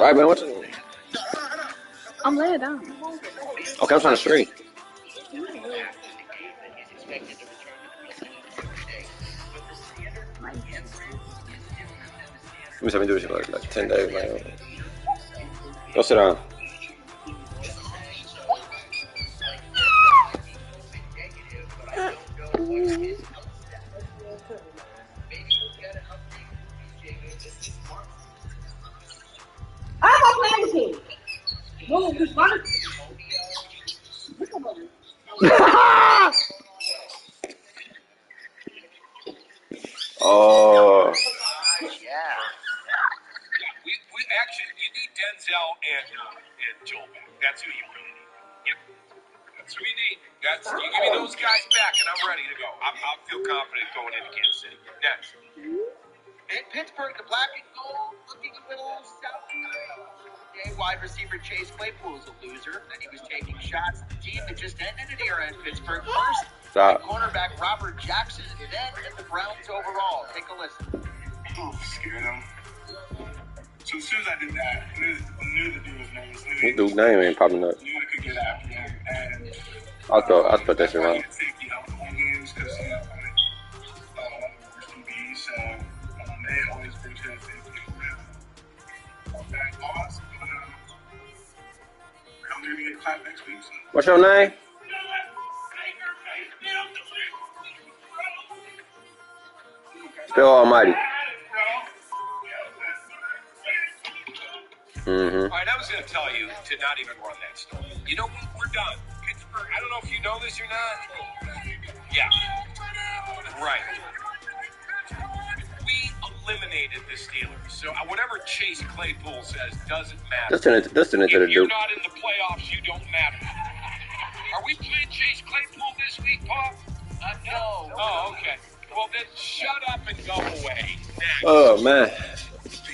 Right, man. What's I'm laying down. Okay, I'm trying to stream. Let me do this like 10 days, man. Go sit down. I'm not playing with him. No, he's fine. Oh. Yeah. We actually, you need Denzel and Joel back. That's who you really need. Yep. That's who you need. You give me those guys back, and I'm ready to go. I'll feel confident going into Kansas City. Next. In Pittsburgh, the black and gold looking a little South Today, wide receiver Chase Claypool's a loser, and he was taking shots at the team that just ended an era in Pittsburgh first. Stop. Cornerback Robert Jackson, then at the Browns overall. Take a listen. Oh, scared him. So as soon as I did that, I knew the dude's name. This dude's name ain't popping up. Knew I could get after him, and I'll put that shit on. Safety out home games because we're some bees, so they always bring to the safety around. That loss, I'm going to get clapped next week. So. What's your name? Spell Almighty. All right, I was going to tell you to not even run that story. You know, we're done. Pittsburgh, I don't know if you know this or not. Yeah. Right. We eliminated the Steelers. So whatever Chase Claypool says doesn't matter. Listen to the If you're dude. not in the playoffs, you don't matter. Are we playing Chase Claypool this week, Paul? No. Oh, okay. Well, then shut up and go away. Next. Oh, man.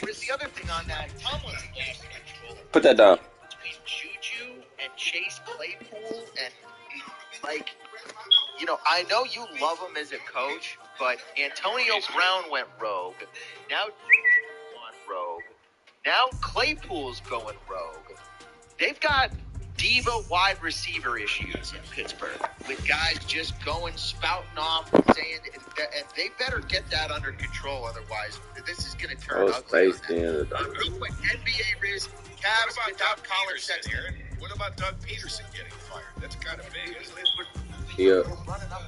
Here's the other thing on that. Tomlinson lost control. Put that down. Between Juju and Chase Claypool and, like, you know, I know you love him as a coach, but Antonio Brown went rogue. Now went rogue. Now Claypool's going rogue. They've got diva wide receiver issues in Pittsburgh with guys just going, spouting off, saying, and they better get that under control. Otherwise, this is going to turn ugly. Real quick, NBA Riz, Cavs without Colin Sexton. What about Doug Peterson getting fired? That's kind of big, isn't it? Yeah. We're running up.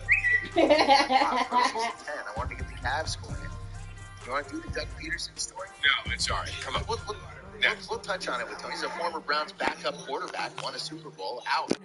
10. I wanted to get the Cavs scoring. You want to do the Doug Peterson story? No, it's all right. Come on. We'll touch on it with him. He's a former Browns backup quarterback, won a Super Bowl, out.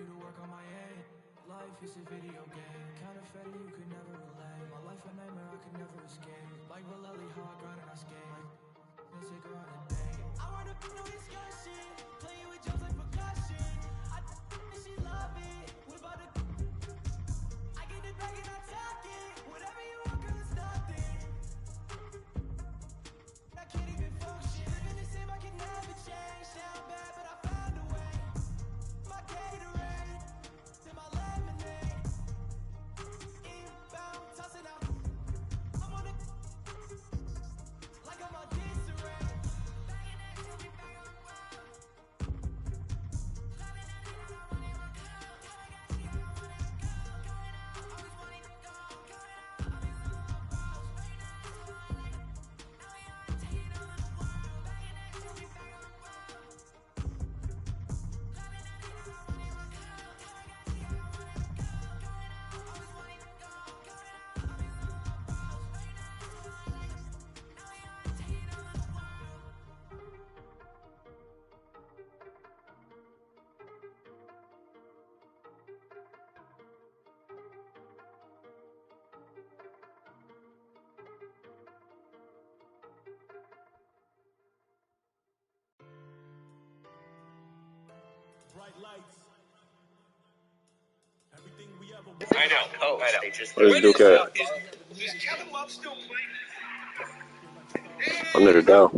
I know. Oh, I know. Where's Duke at? Is Kevin Love still playing? I'm near down.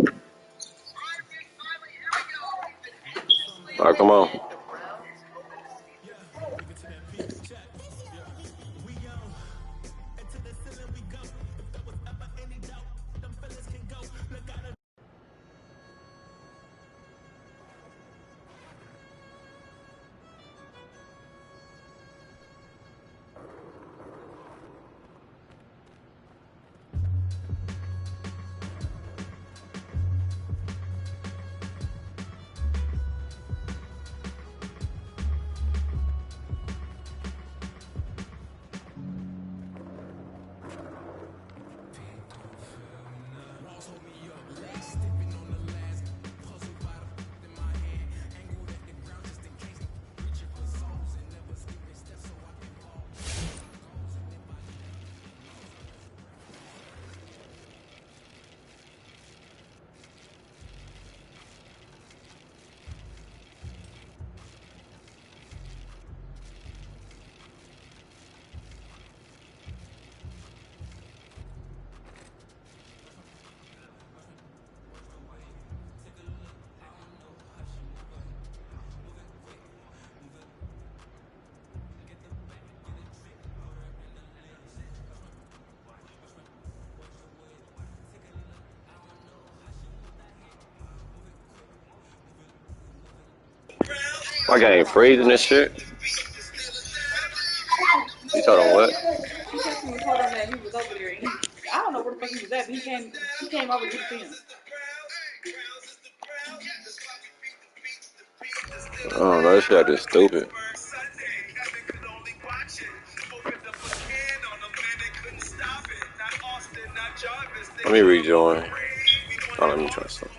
All right, come on. My game freezing this shit. You told him what? He texted me and told him that he was over there. I don't know where the fuck he was at, but he came over to see him. Oh no, this shit is stupid. Let me rejoin. Oh, let me try something.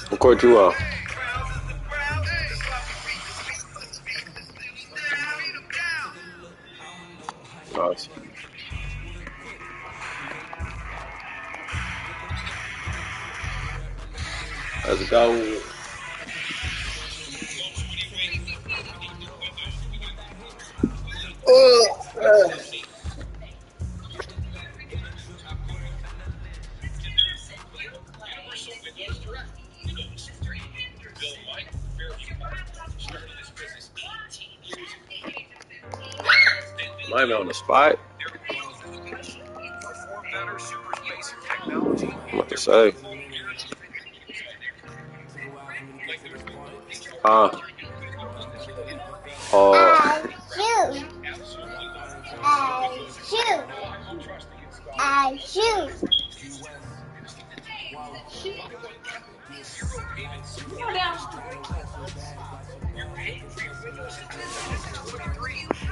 What court you are? Nice. Let's go. Am I even on the spot? What to say? I shoot.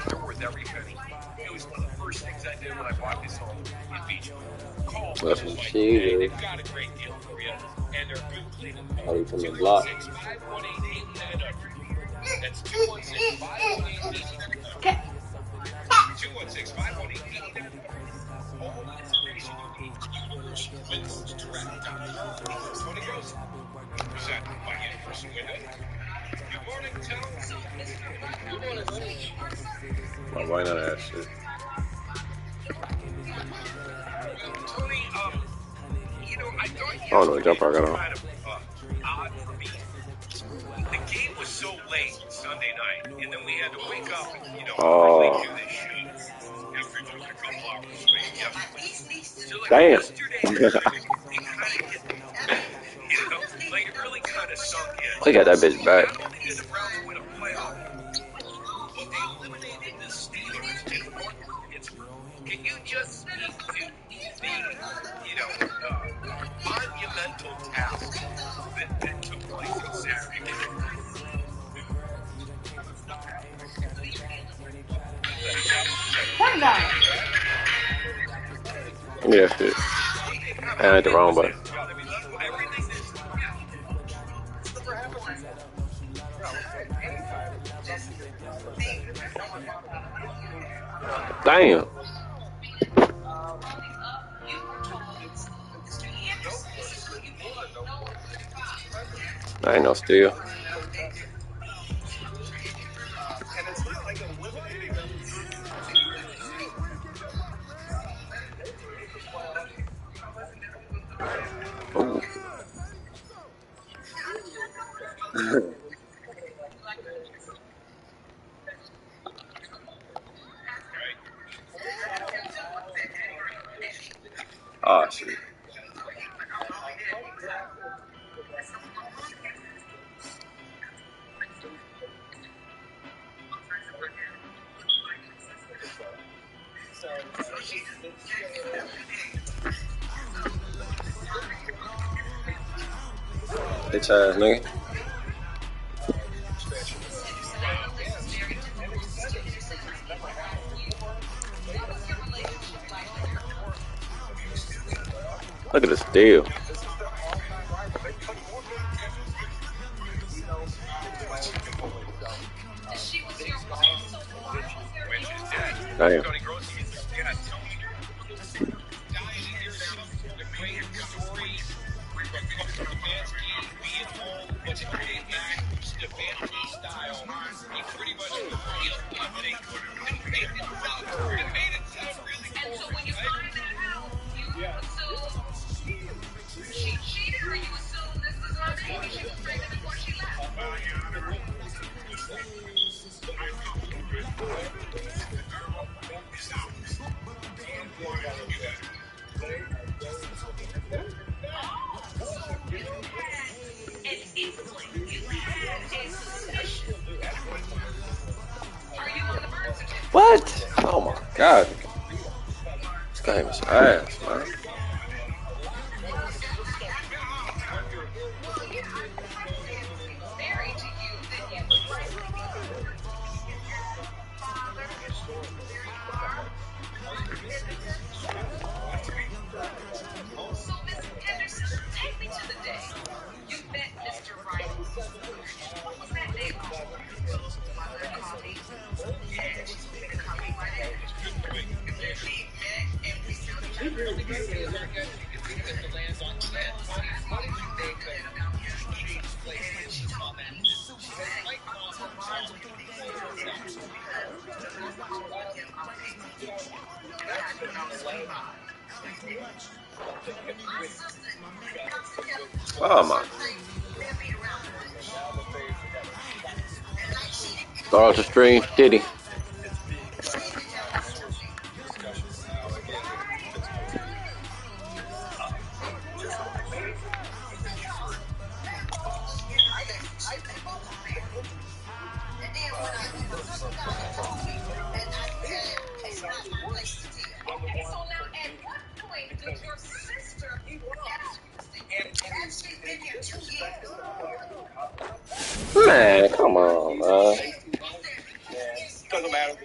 They're worth every penny. It was one of the first things I did when I bought this home in Beachville. Call That's some cheese. They've got a great deal for you, and they're good cleaning. How you from the block? 216-518-8900. That's 216-518-8900. 216-518-8900. All the information you need to Vintage Tony Gross. Presented by Universal Window. Good morning, Towns. Good morning, Oh, why not that shit? Tony, you know, I thought I don't know what jumper I got on. kind of odd for me. The game was so late Sunday night, and then we had to wake up and, you know, really do this shit after just a couple hours. So, yeah. So, like, Damn. yesterday, it kind of hit me. You know, like, it really kind of sunk in. They got that bitch back. Not only did the Browns win a playoff, but they eliminated the Steelers in Pittsburgh. Can you just speak to the, you know, monumental task that took place on Saturday? Turn it down. Give me that shit. I hit the wrong button. Damn. I ain't no steal. Ooh. Oh shit. Bitch ass nigga. Look at the steal. Damn. What? Oh my God. This game is ass, man. Oh my. Start the stream, Diddy. Man, come on, man. Doesn't matter.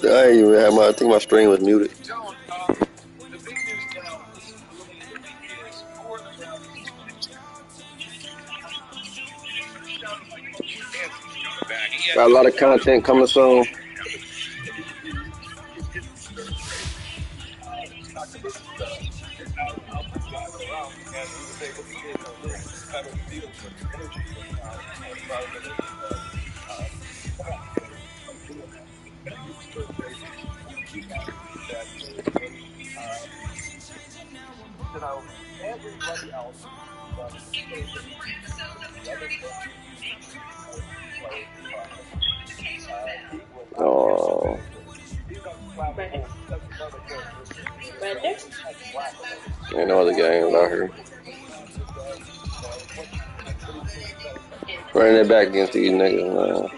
I ain't even have I think my stream was muted. Got a lot of content coming soon. Oh. Ain't no other games out here. Running it back against these niggas, man.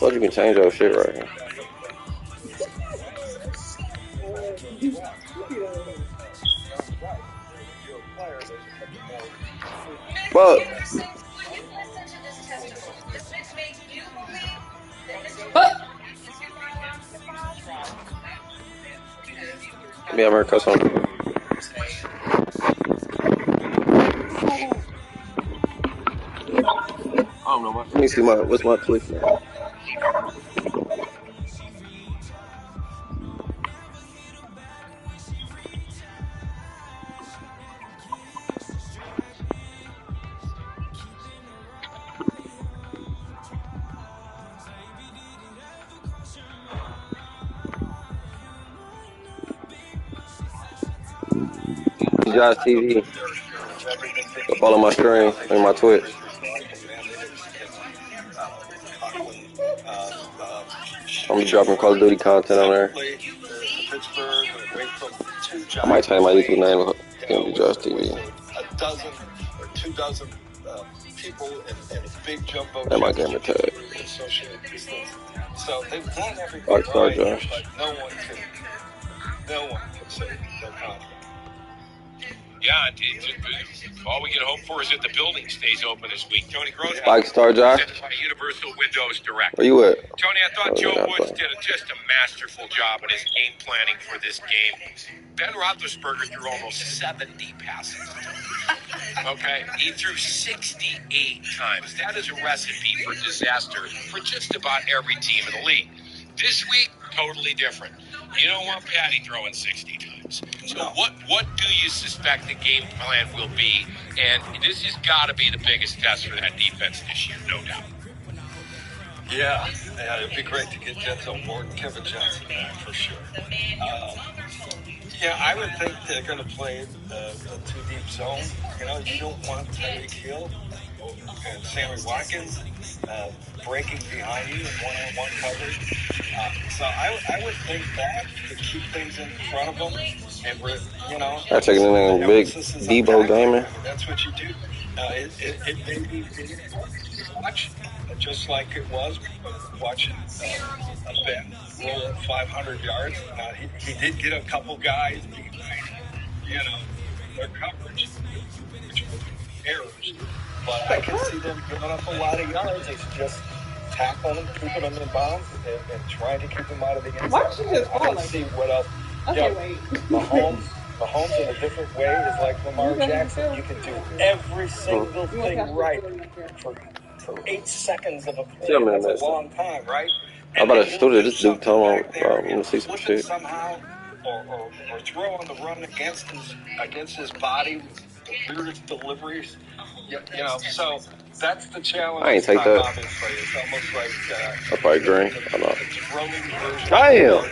Well, you can change your shit right here. Well, yeah, I'm gonna cut something. I don't know what. me see what's my Twitch now. Josh TV. Follow my stream and my Twitch. I'm gonna be dropping Call of Duty content on there. I might change my YouTube name. It's gonna be Josh TV. A dozen or 2 dozen people in a big jumbo. And my gamer tag. So they've done everything Rockstar right, Josh. but no one can say no confidence. Yeah, all we can hope for is that the building stays open this week. Tony Gross, Rockstar Josh. Universal Windows Direct. Where you at? Tony, I thought Joe Woods did just a masterful job in his game planning for this game. Ben Roethlisberger threw almost 70 passes. Okay, he threw 68 times. That is a recipe for disaster for just about every team in the league. This week, totally different. You don't want Patty throwing 60 times. So what do you suspect the game plan will be? And this has got to be the biggest test for that defense this year, no doubt. Yeah, it'd be great to get Denzel Ward and Kevin Johnson back for sure. Yeah, I would think they're going to play the 2-deep zone. You know, you don't want Tyreek Hill and Sammy Watkins breaking behind you in one-on-one coverage. So I would think that to keep things in front of them. And you know, I'm checking in on big Debo Gaming. That's what you do. It may be watch, just like it was watching a bet roll at 500 yards. He did get a couple guys behind, you know, their coverage, which were errors. But I can see them giving up a lot of yards. They should just tackle them, keeping them in bounds, and trying to keep them out of the end zone. Why don't you just call I see what else. Okay, wait. Mahomes in a different way is like Lamar Jackson. You can do every single thing right for 8 seconds of a play. That's a long time, right? I'm about to studio this dude telling him I'm gonna see some shit. Somehow, or throw on the run against his body with the weirdest deliveries. You know, so that's the challenge. I ain't take that. It's almost like I'll probably green. I'm not. Damn.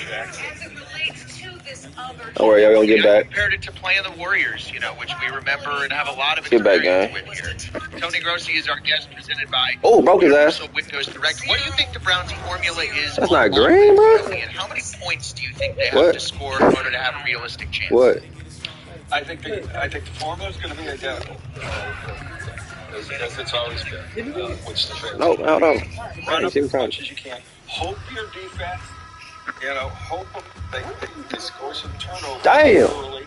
Don't worry, y'all gonna get back. Compared it to playing the Warriors, you know, which we remember and have a lot of Get back, experience with here. Tony Grossi is our guest, presented by Broke his ass. Windows Direct. What do you think the Browns' formula is? That's not green, bro. And how many points do you think they have to score in order to have a realistic chance? What? I think the formula is going to be identical, as it's always been. Which the No, hold on. Run up as much as you can. Hope your defense. You know, hope they score some turnovers early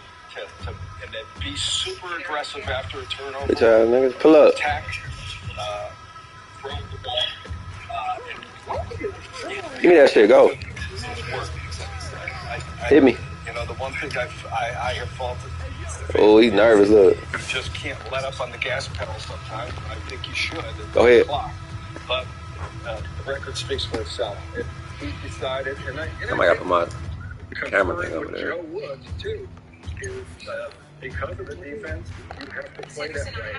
and then be super aggressive after a turnover. Good job, niggas. Pull up. Attack, throw the ball. Give me that shit. Go. Hit me. You know, the one thing I have faulted. Oh, he's nervous. Look. You just can't let up on the gas pedal sometimes. I think you should. Go ahead. But the record speaks for itself. He decided, and I got to put my camera thing over there. Joe Woods too is because of the defense, you have to play that way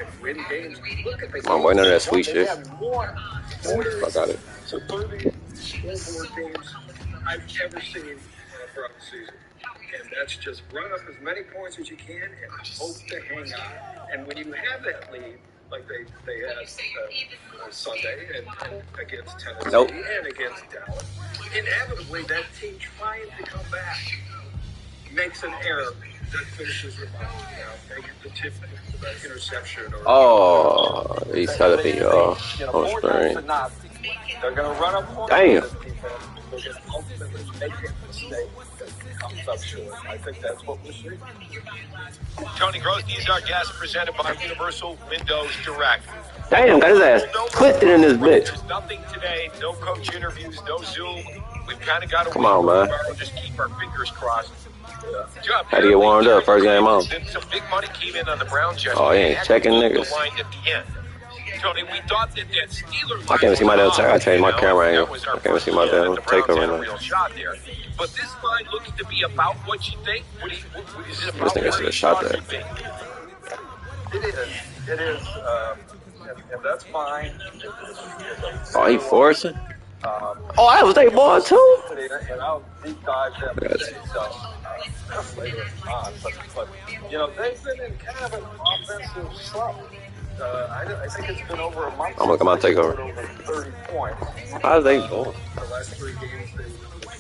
and win games. Look at the I'm waiting on that sweet shit. Fuck out it. So 30 scoreboard games I've ever seen in a Browns season. And that's just run up as many points as you can and hope to hang on. And when you have that lead, like they had Sunday and against Tennessee and against Dallas, inevitably that team trying to come back makes an error that finishes the ball. You know, make it the tip, the interception, or he's telling me, on screen. They're going to run up points. Damn. They're going to ultimately make a mistake that comes up short. I think that's what we're seeing. Tony Grossi is our guest, presented by Universal Windows Direct. Damn, got his ass twisted in this bitch. There's nothing today, no coach interviews, no Zoom. We've kind of got to Come on, man. Just keep our fingers crossed. Had to get warmed up first game on. Some big money came in on the Browns yesterday. Oh, he ain't checking niggas. The line at the end. Tony, we thought that Steeler. I can't even see my damn I changed my camera angle. I can't even see my damn takeover now. Real shot there. But this line looks to be about what you think. What is it about? This thing is a shot there. It is, and that's fine. Oh, he forcing? Oh, that was their ball too? And I'll deep dive them later on. But, you know, they've been in kind of an offensive slump. I think it's been over a month. I'm gonna come on, take over. Over 30 points. How's they doing? The last 3 games, they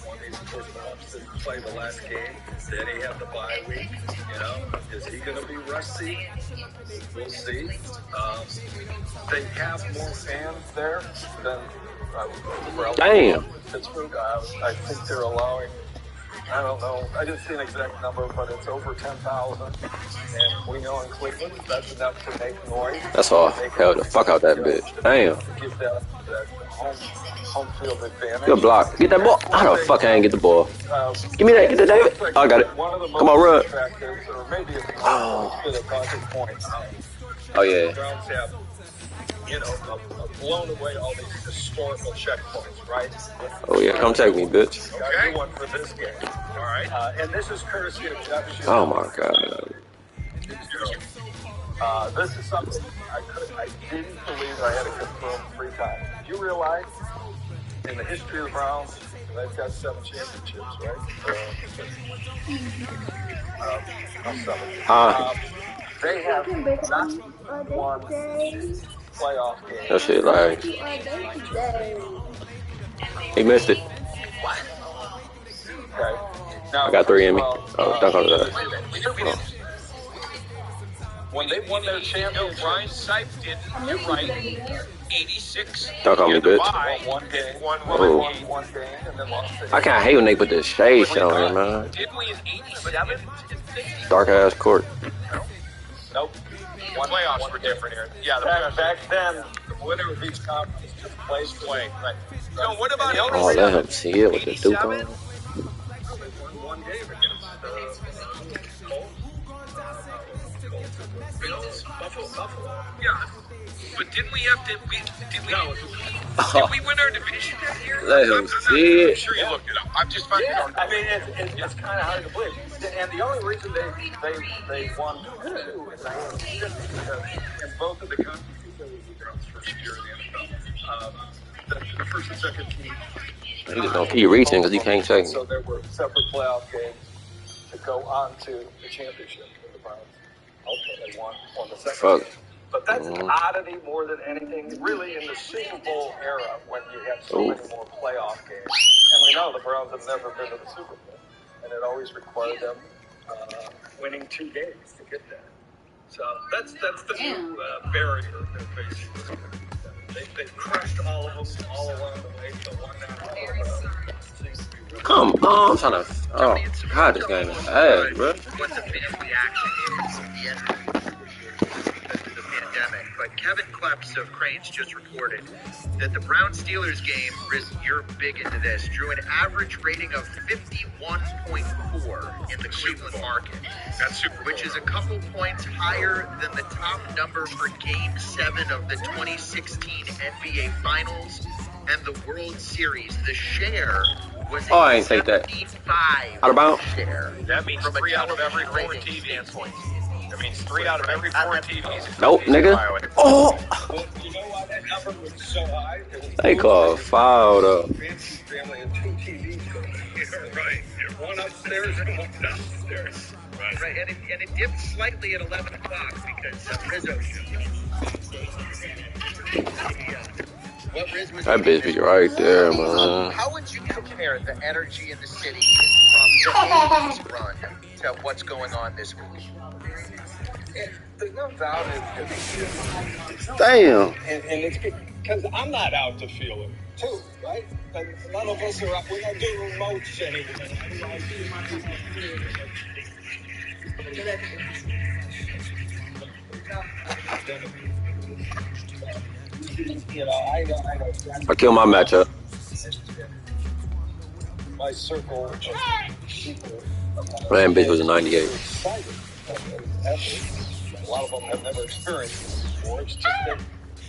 won. They didn't play the last game. Then he had the bye week. You know, is he going to be rusty? We'll see. They have more fans there than damn. Pittsburgh. I think they're allowing. I don't know. I didn't see an exact number, but it's over 10,000. And we know in Cleveland, that's enough to make noise. That's all. Hell the fuck out that bitch. Damn. Give that home field advantage. Good block. Get that ball. How the fuck I ain't get the ball? Give me that. Get that, David. Oh, I got it. Come on, run. Oh, yeah. Browns have, you know, blown away all these historical checkpoints, right? Oh, yeah. Come take me, bitch. Got a new one for this game. All right. And this is courtesy of Jeff. Oh, my God. This is something I didn't believe I had to confirm 3 times. Do you realize in the history of the Browns, they've got 7 championships, right? They have not won playoff game. That shit, like, he missed it. Okay. Now, I got 3 in me. Oh, dunk on that. Oh. When they won their championship, Brian Sipe did. You're right. 86. Dunk on me, bitch. one game, Oh. one game, and then lost it. I can't hate when they put this shade shit on here, man. Didn't we in 87? Dark ass court. Nope. Playoffs were different here. Yeah, the Back then, the winner of each conference just plays play. Right. So what about Oh, let him see it with the Duke on. They won one game against Bills, Buffalo. Yeah. But didn't we have to? Did we win our division that year? Let him see I'm it. sure you looked it up. I'm just finding Yeah, out. I mean, it's kind of hard to believe. And the only reason they won 2 is in both of the conferences, that was the Browns' first year in the NFL. The first and second team. He just don't keep reaching because he can't check. So there were separate playoff games to go on to the championship. And the Browns ultimately won the second Fuck. game. But that's an oddity more than anything, really, in the Super Bowl era when you have so many more playoff games. And we know the Browns have never been to the Super Bowl, and it always required them winning 2 games to get that. So that's the new barrier they're facing. They've crushed all of them all along the way. So one now. Come on, I'm trying to. Oh, God, this game is ass, bro. What the fan reaction is at the end of the pandemic. But Kevin Kleps of Cranes just reported that the Browns-Steelers game, you're big into this, drew an average rating of 51.4 in the Cleveland market. That's super. Which is a couple points higher than the top number for Game 7 of the 2016 NBA Finals and the World Series. The share was Oh, I ain't take that. 75 Out of bounds? share. That means From a 3 out of every 4 television TV rating points. That means 3 out of every 4 TVs. Nope, nigga. Oh, Well, you know why that number was so high? they call a foul though. Fancy family and 2 TVs. Right. One upstairs and one downstairs. Right, and it dipped slightly at 11 o'clock because Rizzo showed. What Riz was That bitch be right there, man. How would you compare the energy in the city from the 80s run to what's going on this week? There's no doubt Damn. and it's because I'm not out to feel it, too, right? And none of us are out. We're not doing remotes anyway. You know, I I kill my matchup. my circle of people. Man, bitch was a 98. Excited. A lot of them have never experienced this before. It's just that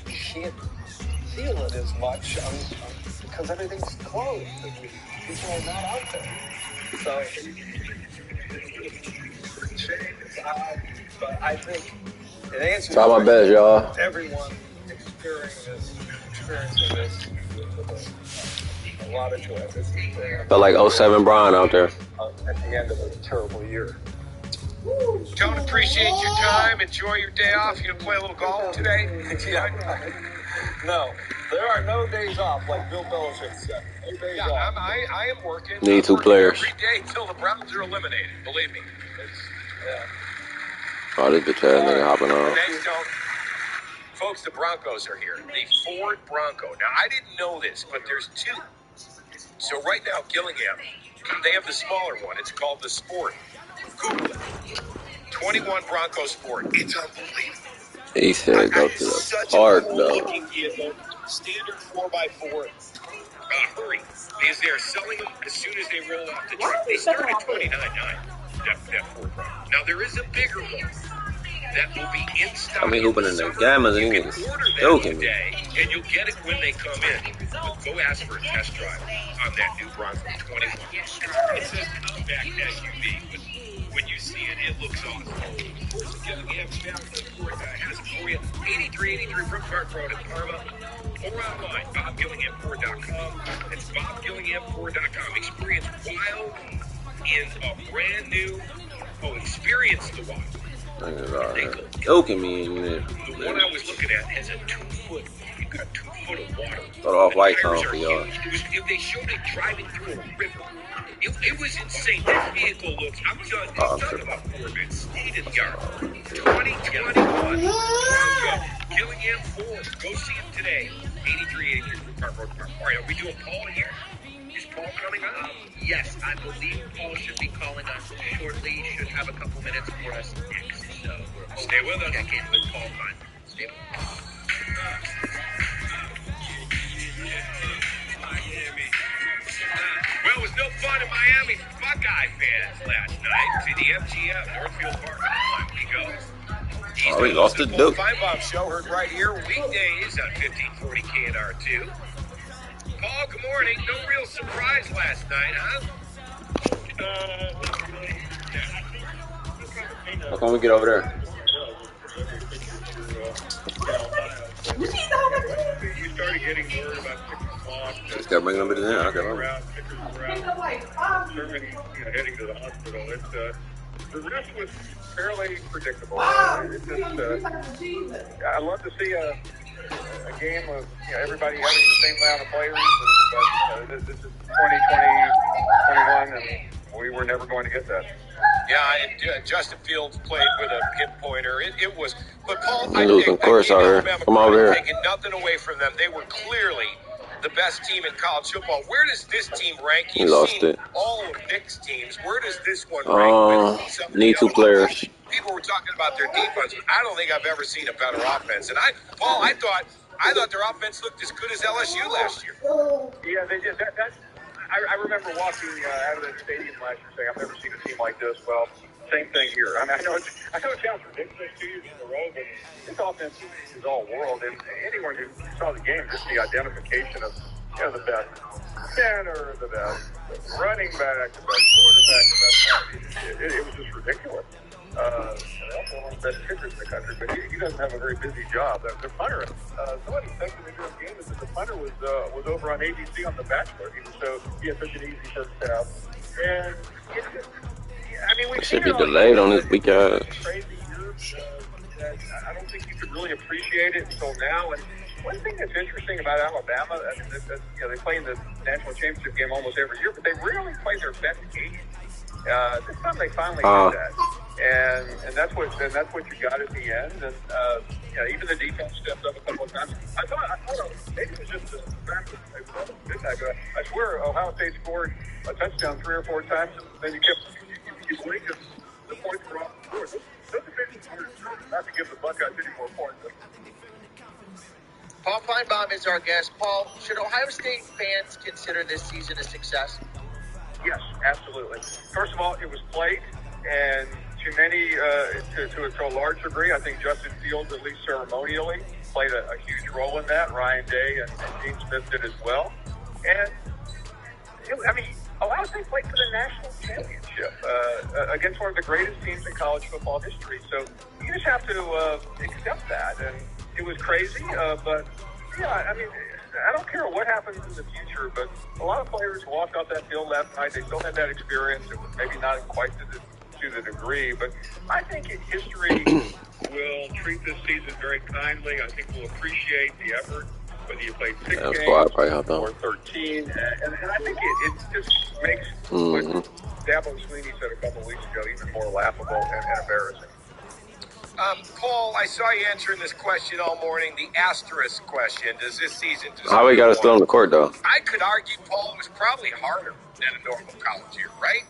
can't feel it as much because everything's closed. People are not out there. So it's a shame. It's odd. But I think it answers Try my best, y'all. everyone experiencing this with a lot of joy. Felt like 07 Brian out there. At the end of a terrible year. Don't appreciate your time. Enjoy your day off. You gonna play a little golf today? No, there are no days off, like Bill Belichick said. No days Yeah, off. I am working. Need two players. Every day till the Browns are eliminated. Believe me. Oh, this bitch ass nigga hopping on. Thanks, Tone. Folks, the Broncos are here. The Ford Bronco. Now, I didn't know this, but there's two. So right now, Gillingham, they have the smaller one. It's called the Sport. Google it. 21 Bronco Sport. It's unbelievable. He said go to the park, though. Standard 4x4. Hurry, because they're selling them as soon as they roll off the truck. They start at $29.9. That Ford Bronco. Now, there is a bigger one that will be in stock. I mean, hooping in the gammas, You and can niggas order that joking. today, and you'll get it when they come in. But go ask for a test drive on that new Bronco 21. It says compact SUV, but when you see it, it looks awesome. Gillingham Ford has it for you. 8383 Brook Park Road in Parma. Or online, BobGillinghamFord.com. It's BobGillinghamFord.com. Experience wild in a brand new. Experience the wild. Niggas are joking me in there. The one I was looking at has a 2-foot. You've got 2 foot of water. Throw it off The white tires zone are for y'all. huge. If they showed it driving through a river. It was insane. This vehicle looks. I'm talking about Ford. State of the art. 2021. Bronco. Gillingham Ford. Go see him today. 8383 Park Road. All right, are we doing Paul here? Is Paul coming on? Yes, I believe Paul should be calling us shortly. Should have a couple minutes for us next. So we're Stay with us. check in with Paul Fine. Stay with us. Well, it was no fun in Miami for Buckeye fans last night. To the MGM Northfield Park on we go. Oh, we lost the dook. Feinbaum Show heard right here weekdays on 1540 KNR2. Paul, good morning. No real surprise last night, huh? How come we get over there? You see the whole You started getting word about 6 o'clock. Just gotta bring them bitches in. Okay, well. Heading to the hospital. The rest was fairly predictable. Wow. It's just, I love to see a game of everybody having the same amount of players, but this is 2020, 21, and we were never going to get that. Yeah, and Justin Fields played with a pinpointer. It was, but Paul, They losing course out here. Come over here. Taking nothing away from them. They were clearly the best team in college football. Where does this team rank? He lost seen it. all of Nick's teams. Where does this one rank? Need 2 players. People were talking about their defense. I don't think I've ever seen a better offense. And Paul, I thought their offense looked as good as LSU last year. Yeah, they did. I remember walking out of the stadium last year saying, I've never seen a team like this. Well, same thing here. I mean, I know it sounds ridiculous 2 years in a row, but this offense is all world. And anyone who saw the game, just the identification of the best center, the best running back, the best quarterback, the best. It was just ridiculous. They also one of the best kickers in the country, but he doesn't have a very busy job. The punter, somebody said to me during the game that the punter was over on ABC on The Bachelor. He had such an easy first half. And it's just, we Should be delayed on this week ass. crazy years that I don't think you could really appreciate it until now. And one thing that's interesting about Alabama, they play in the national championship game almost every year, but they rarely play their best game. This time they finally did that, and that's what you got at the end. And even the defense stepped up a couple of times. I thought maybe it was just the fact that they won midnight, but I swear Ohio State scored a touchdown 3 or 4 times, and then you blink and the points were off the board. Those officials were not to give the Buckeyes any more points. Paul Feinbaum is our guest. Paul, should Ohio State fans consider this season a success? Yes, absolutely. First of all, it was played, and to many, to a large degree, I think Justin Fields, at least ceremonially, played a huge role in that. Ryan Day and Gene Smith did as well. And, Ohio State played for the national championship against one of the greatest teams in college football history. So you just have to accept that. And it was crazy, but, yeah, I don't care what happens in the future, but a lot of players walked off that field last night. They still had that experience. It was maybe not quite to the degree, but I think history will treat this season very kindly. I think we'll appreciate the effort, whether you played 6 games or 13. And I think it just makes what Dabo Swinney said a couple of weeks ago even more laughable and embarrassing. Paul, I saw you answering this question all morning, the asterisk question. Does this season deserve How we got us still on the court, though? I could argue, Paul, it was probably harder than a normal college year, right?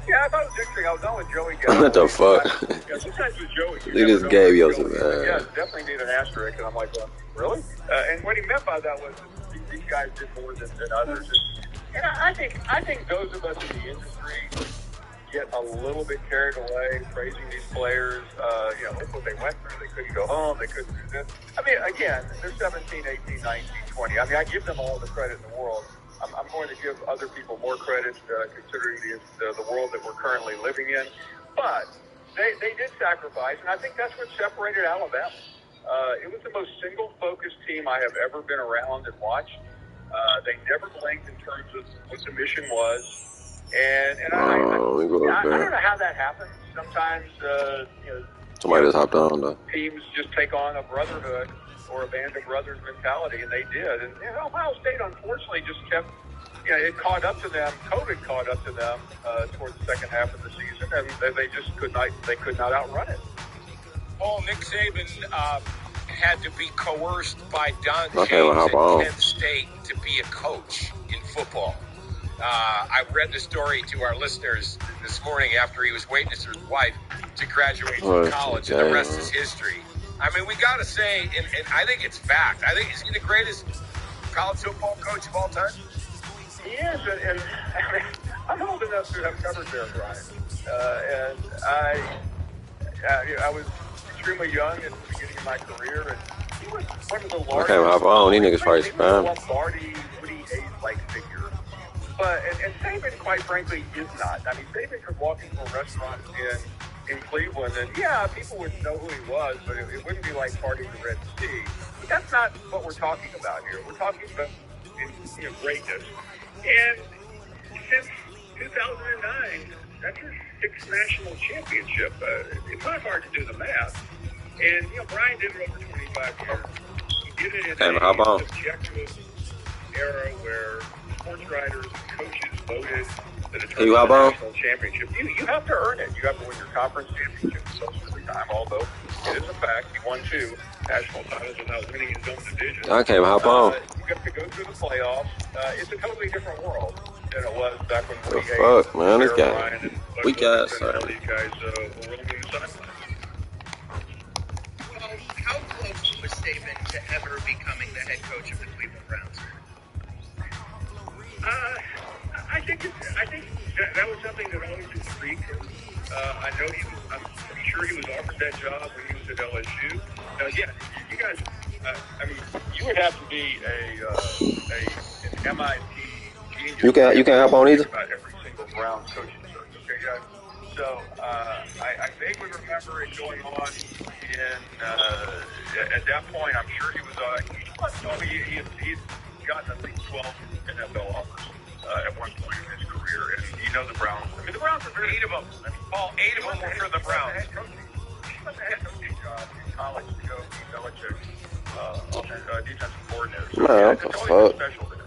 Yeah, I thought it was interesting. I was on with Joey Gallo. What the fuck? Yeah, sometimes with Joey. He just gave you some. Yeah, definitely need an asterisk. And I'm like, really? And what he meant by that was these guys did more than others. And I think those of us in the industry get a little bit carried away praising these players. Look what they went through. They couldn't go home. They couldn't do this. Again, they're 17, 18, 19, 20. I give them all the credit in the world. I'm going to give other people more credit considering the world that we're currently living in. But they did sacrifice, and I think that's what separated Alabama. It was the most single-focused team I have ever been around and watched. They never blinked in terms of what the mission was. And I don't know how that happens. Sometimes, somebody just hopped on, though. Teams just take on a brotherhood or a band of brothers mentality, and they did. And Ohio State, unfortunately, just kept, it caught up to them. COVID caught up to them towards the second half of the season, and they just could not outrun it. Paul, Nick Saban had to be coerced by Don James at Penn State to be a coach in football. I read the story to our listeners this morning after he was waiting for his wife to graduate from college, and the rest is history. We got to say, and I think it's fact, I think he's the greatest college football coach of all time. He is, and I'm old enough to have covered Bear Bryant. And I was extremely young at the beginning of my career, and he was one of the largest. I can't hop on. These niggas probably spam. Lombardi, Woody Hayes-like figure. But, and Saban, quite frankly, is not. Saban could walk into a restaurant in Cleveland, and people would know who he was, but it wouldn't be like partying the Red Sea. But that's not what we're talking about here. We're talking about greatness. And since 2009, that's his 6th national championship. It's not hard to do the math. And, Brian did it over 25 years. He did it in a subjective era where sports writers and coaches voted that it's a national championship. You have to earn it. You have to win your conference championship most of the time, although it is a fact. He won 2 national titles without winning his own division. I can't hop on. You have to go through the playoffs. It's a totally different world than it was back when Woody Hayes, fuck, man, this guy. Weak ass. These guys were rolling the sideline. Well, how close was Saban to ever becoming the head coach of the Cleveland Browns? I think that was something that always intrigued him. I'm pretty sure he was offered that job when he was at LSU. Now, you guys, you would have to be an MIT genius. You can't hop on either. About every single Browns coaching search, okay, guys? So I vaguely remember it going on at that point. I'm sure he was. He must tell me he'd gotten at least 12 NFL offers at one point in his career, and the Browns. The Browns are very 8 of them. Paul, 8 of them were for the Browns. He must have had no big job in college to go be Belichick's defensive coordinator. So, what the fuck? Special to him.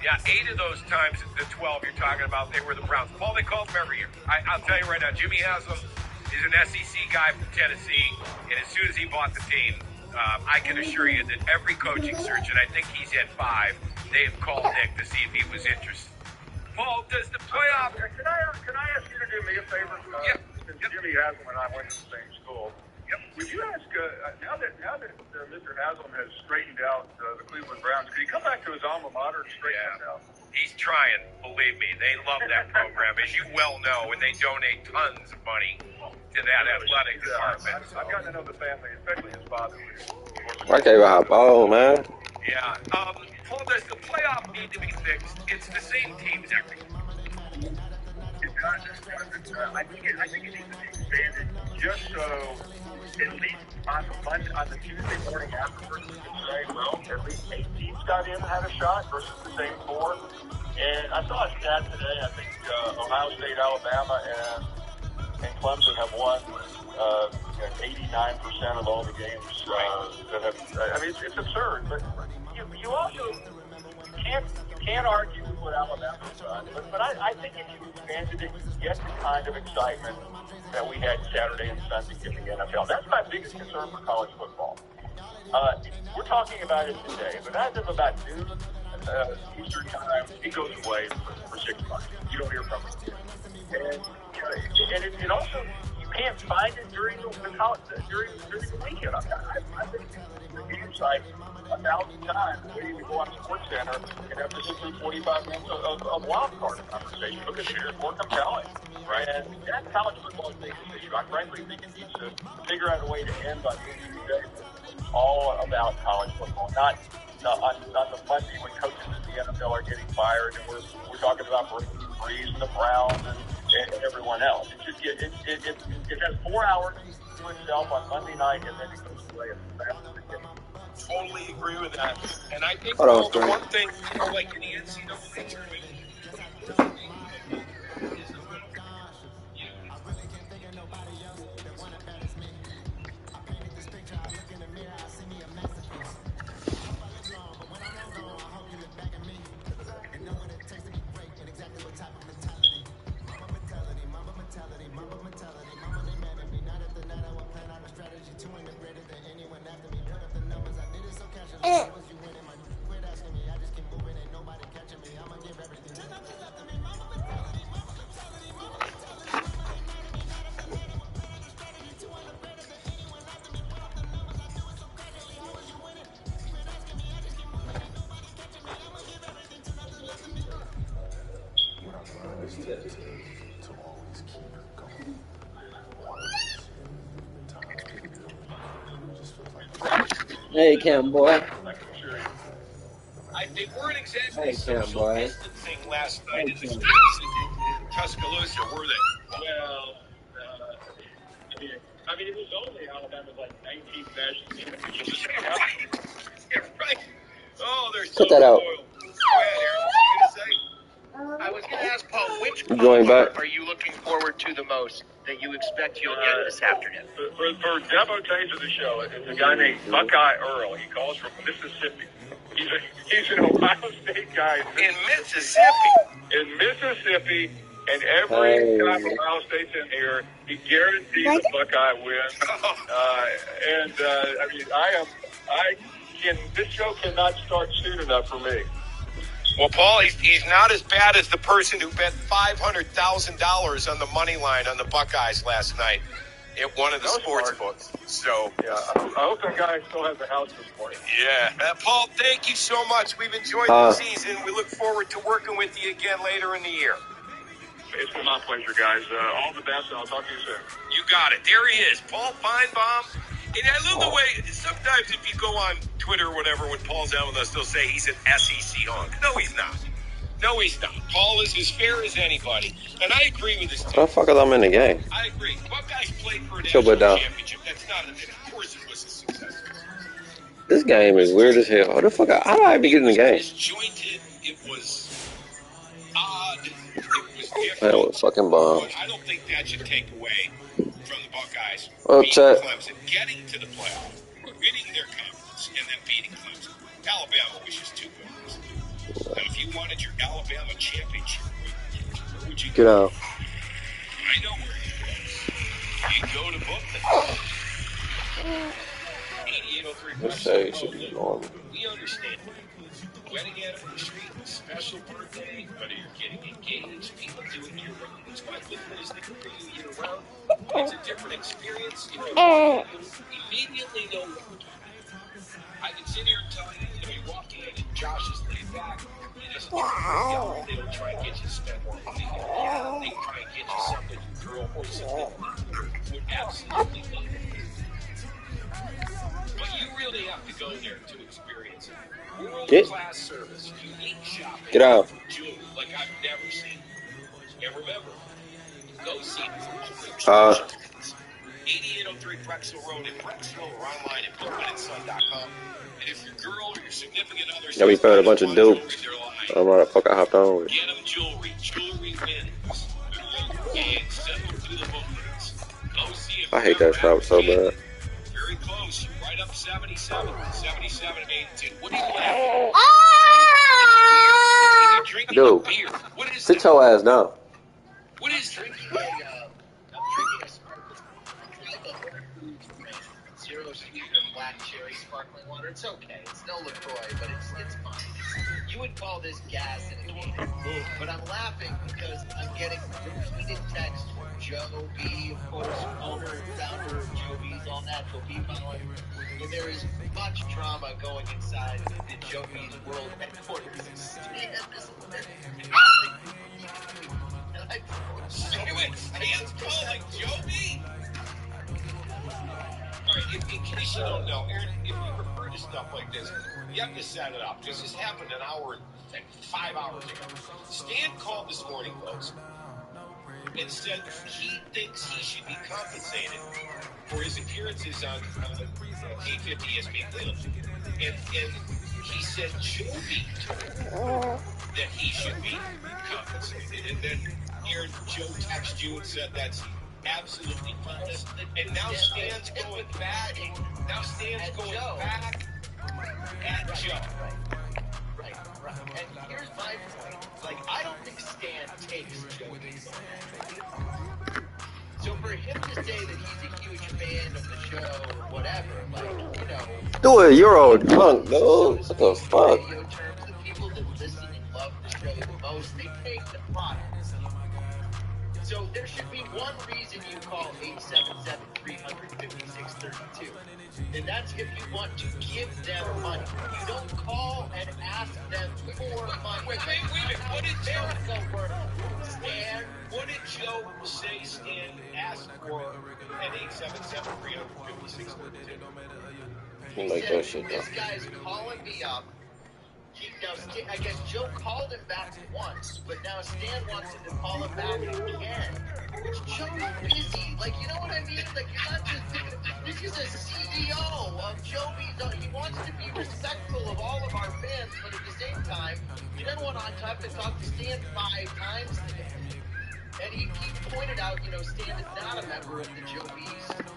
Yeah, 8 of those times, the 12 you're talking about, they were the Browns. Paul, they called them every year. I'll tell you right now, Jimmy Haslam is an SEC guy from Tennessee, and as soon as he bought the team, I can assure you that every coaching search, and I think he's had 5, they've called Nick to see if he was interested. Paul, does the playoff... Can I ask you to do me a favor? Since Jimmy Haslam and I went to the same school, would you ask, now that Mr. Haslam has straightened out the Cleveland Browns, could he come back to his alma mater and straighten it out? He's trying, believe me. They love that program, as you well know, and they donate tons of money to that athletic department. I've gotten to know the family, especially his father. I can't even hop on, man. Yeah. Paul, does the playoff need to be fixed? It's the same teams every year. I think it needs to be expanded just so at least on the Tuesday morning afterwards we can say, well, at least 8 teams got in and had a shot versus the same 4. And I saw a stat today. I think Ohio State, Alabama, and Clemson have won 89% of all the games that have. I mean, it's absurd. But you also can't argue with what Alabama's done. But I think if you expanded it, you get the kind of excitement that we had Saturday and Sunday in the NFL. That's my biggest concern for college football. We're talking about it today, but as of about noon Eastern time, it goes away for 6 months. You don't hear from it again. And it also, you can't find it during the weekend. I've been to the game site 1,000 times waiting to go on SportsCenter and have to sit through 45 minutes of wild card conversation because it's more compelling. Right? And that's college football's biggest issue. I frankly think it needs to figure out a way to end by the end of the day. All about college football, not on the Monday when coaches in the NFL are getting fired and we're talking about Breeze and the Browns and everyone else. It has 4 hours to itself on Monday night and then it goes away as fast as it gets. Totally agree with that. And I think Hold on, the one thing, like in the NCAA tournament, Hey, Cam boy. they weren't exactly Hey, Cam social boy. distancing last night in the streets in Tuscaloosa, were they? Well, I mean, it was only Alabama's like 19th national championship. Yeah, right. Oh, they're so Cut that out. spoiled. Go ahead, Aaron. What were you going to say? I was going to ask Paul, which You going caller back? are you looking forward to the most that you expect you'll get this afternoon? For devotees of the show, it's a guy named Buckeye Earl. He calls from Mississippi. He's an Ohio State guy In Mississippi. And every time Ohio State's in here, he guarantees a Buckeye win. This show cannot start soon enough for me. Well, Paul, he's not as bad as the person who bet $500,000 on the money line on the Buckeyes last night at one of the sports books. So, yeah, I hope that guy still has a house this morning. Yeah. Paul, thank you so much. We've enjoyed the season. We look forward to working with you again later in the year. It's been my pleasure, guys. All the best, and I'll talk to you soon. You got it. There he is, Paul Feinbaum. And I love the way, sometimes if you go on Twitter or whatever, when Paul's out with us, they'll say he's an SEC hunk. No, he's not. Paul is as fair as anybody. And I agree with this team. What the fuck is I'm in the game? I agree. Buckeyes played for a Chill, national but down. championship. That's not an event. Of course it was a success. This game is weird as hell. How the fuck? How do I even get in the game? Disjointed. It was odd. It was different. That was fucking bomb. But I don't think that should take away from the Buckeyes Oh, beating check. Clemson, getting to the playoff, winning their conference, and then beating Clemson. Alabama wishes 2 winners. Now, if you wanted your Alabama championship, where would you Get go? out. I know where you go. You go to Bookman. 8803 This say should be normal. We understand. Wedding anniversary, special birthday, whether you're getting engaged, people do it year round. That's why Bookman is thinking for you year round. It's a different experience. You immediately know what we're talking about. I can sit here and tell you, you walk in and Josh is laid back. He doesn't they don't try and get you to spend more money. They try and get you something you throw or something you would absolutely love. But you really have to go there to experience it. World-class service, unique shopping. Get out. Jewelry like I've never seen. And remember, go see it for 8803 Drexel Road in Drexel or online at BookmanandSon.com. And if your girl or your significant other Yeah, we found a bunch of dupes. I don't know how the fuck I hopped on with. Get them jewelry. Jewelry wins. And send them to the Bookmans. Go see it. I hate that shop so bad. Very close. Right up 77. 77 and 82. What are you laughing at? You're drinking Dude, a beer. What is sit that? your ass down. What is that? I'm drinking a sparkling zero sweetener black cherry sparkling water. It's okay. It's no LaCroix, but it's fine. You would call this gas in a can. But I'm laughing because I'm getting repeated texts from Joe B, of course, owner and founder of Joe B's All Natural Bee Pollen. And there is much drama going inside the Joe B's world headquarters. Wait, Stan's calling Joe B. Alright, in case you don't know, Aaron, if you refer to stuff like this, you have to set it up. This happened an hour and 5 hours ago. Stan called this morning, folks, and said he thinks he should be compensated for his appearances on K50 ESPN Cleveland. And he said Joe B told him that he should be compensated. And then Aaron, Joe texted you and said that's absolutely fine. And now Stan's going back. Now Stan's going back at Joe. Right. And here's my point. Like, I don't think Stan takes Joe B's. So for him to say that he's a huge fan of the show or whatever, like, you know. Do a Euro drunk, dude. What the fuck? Radio terms, the people that listen and love the show the most, they take the product. So there should be one reason you call 877-300-5632. And that's if you want to give them money. You don't call and ask them for money. Wait a minute. What did Joe Stan, what did Joe say Stan asked for at 877-300-5632? You like that shit, though. This guy's calling me up. I guess Joe called him back once, but now Stan wants him to call him back again. Joe's busy. Like, you know what I mean? Like, you're not just... This is a CEO of Joe B's. He wants to be respectful of all of our fans, but at the same time, he doesn't want to have to talk to Stan 5 times today. And he pointed out, you know, Stan is not a member of the Joe B's family.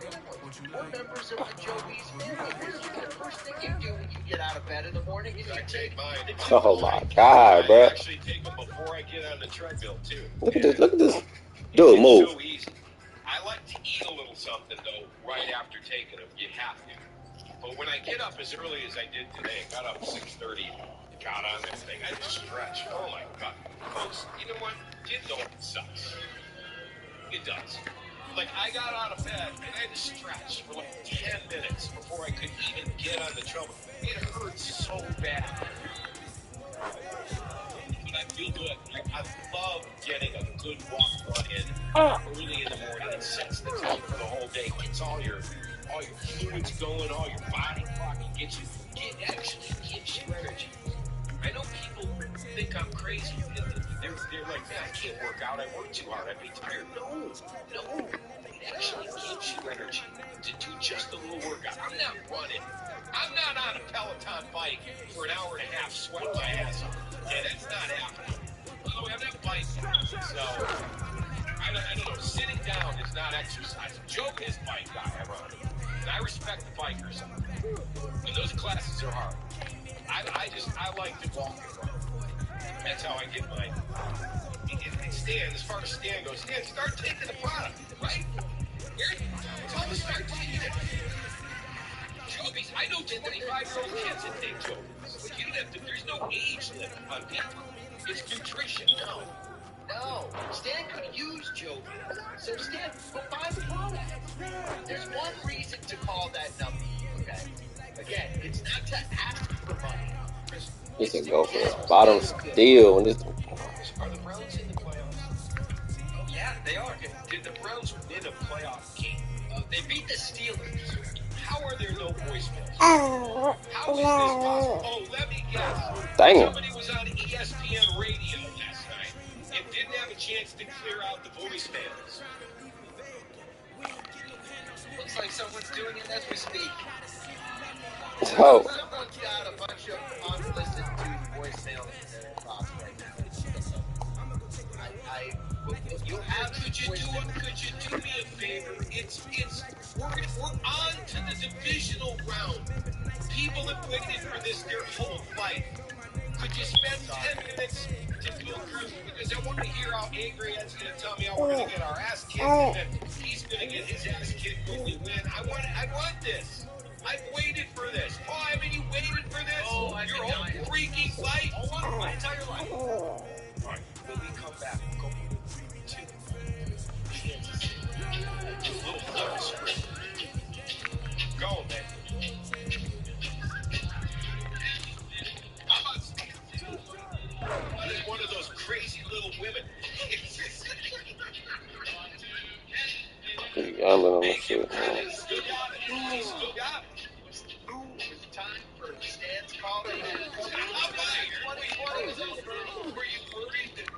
We're members of the Joe B's family. What's the first thing you do when you get out of bed in the morning? Is you take mine. Oh my God, bro. I actually take them before I get on the treadmill, too. Look at this. Dude, move. So easy. I like to eat a little something, though, right after taking them. You have to. But when I get up as early as I did today, I got up 6:30, got on this thing. I just stretched. Oh, my God. Folks, you know what? You know it sucks. It does. Like, I got out of bed, and I had to stretch for like 10 minutes before I could even get on the treadmill. It hurts so bad. But I feel good. I love getting a good walk in early in the morning. It sets the tone for the whole day. Gets all your fluids going, all your body clock. It actually gives you energy. I know people think I'm crazy. They're like, man, I can't work out. I work too hard. I'd be tired. No. It actually gives you energy to do just a little workout. I'm not running. I'm not on a Peloton bike for an hour and a half sweating my ass off. Yeah, that's not happening. Although I'm not biking. So, I don't know. Sitting down is not exercise. Joe is bike guy, ironically. And I respect the bikers. And those classes are hard. I like to walk and run. That's how I get mine. And Stan, as far as Stan goes, Stan, start taking the product, right? Tell him to start taking it. Jobies, I know 25-year-old kids that take Jobies. Like, you don't have to, there's no age limit on people. It's nutrition. No. Stan could use Joe B. So Stan, go buy the product. There's one reason to call that number, okay? Again, it's not to ask for money. He said go for a bottom steal. Are the Browns in the playoffs? Oh, yeah, they are. Did the Browns win a playoff game? They beat the Steelers. How are there no voicemails? How is this possible? Oh, let me guess. Dang it. Somebody was on ESPN radio last night and didn't have a chance to clear out the voicemails. Looks like someone's doing it as we speak. Oh. Someone's got a bunch of unlistened to voicemails in their box right now. Could you do me a favor? We're on to the divisional round. People have waited for this their whole life. Could you spend 10 minutes to go through? Because I want to hear how angry Ed's going to tell me how we're going to get our ass kicked, and then he's going to get his ass kicked when we win. I want this. I've waited for this. Oh, haven't you waited for this? Oh, your whole freaking life? My entire life. All right, when we come back, we'll go to Kansas City. A little flutter script. Go, man. How about one of those crazy little women? He's gambling on this shit, man. Still got it. Still got it. It's time for Stan's call. How about 2020 was over? Were you worried that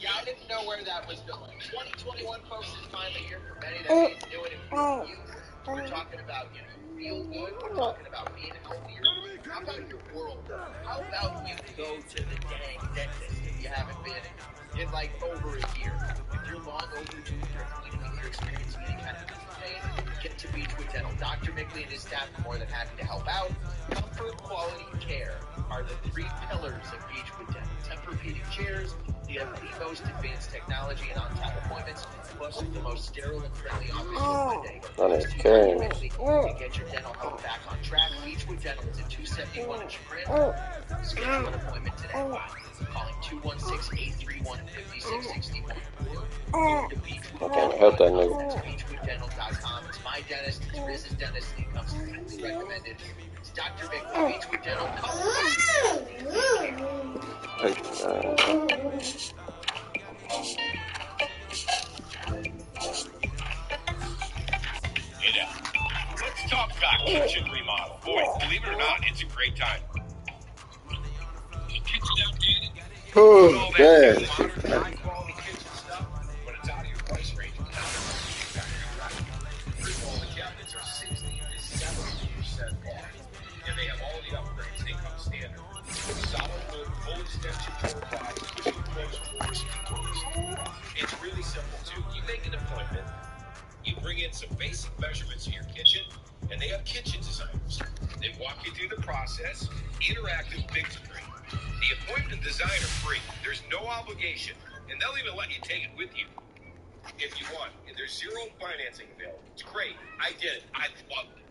Yeah, I didn't know where that was going. 2021, folks, is finally here for many that means new and improved youth. We're talking about, feel good. We're talking about being healthier. How about your world? How about you go to the dang dentist if you haven't been in like over a year? If you're long overdue, you're experiencing any kind of pain, get to Beechwood Dental. Dr. Mickley and his staff are more than happy to help out. Comfort, quality, care are the three pillars of Beechwood Dental. Tempur-Pedic chairs. They have the most advanced technology and on-tap appointments, plus the most sterile and friendly office with day. That is carrying. To get your dental health back on track, Beechwood Dental is at 271 in Chagrin. Schedule an appointment today. Calling 216-831-5661. Go to Beechwood I can't help that nigga. That's BeechwoodDental.com. It's my dentist. It's Riz's dentist. And he comes highly recommended. It's Dr. Mickley, Beechwood Dental. Call Let's talk about kitchen remodel. Boy, believe it or not, it's a great time. Kitchen outdated. Oh, man. man. High quality kitchen stuff, but it's out of your price range. First of all, the cabinets are 60 to 70% off, and they have all the upgrades. They come standard. Solid wood, full extension door plows, cushion closed doors, and doors. It's really simple too. You make an appointment, you bring in some basic measurements of your kitchen, and they have kitchen designers. They walk you through the process, interactive big screen. The appointment designer free. There's no obligation, and they'll even let you take it with you if you want. And there's zero financing available. It's great. I did it. I loved it.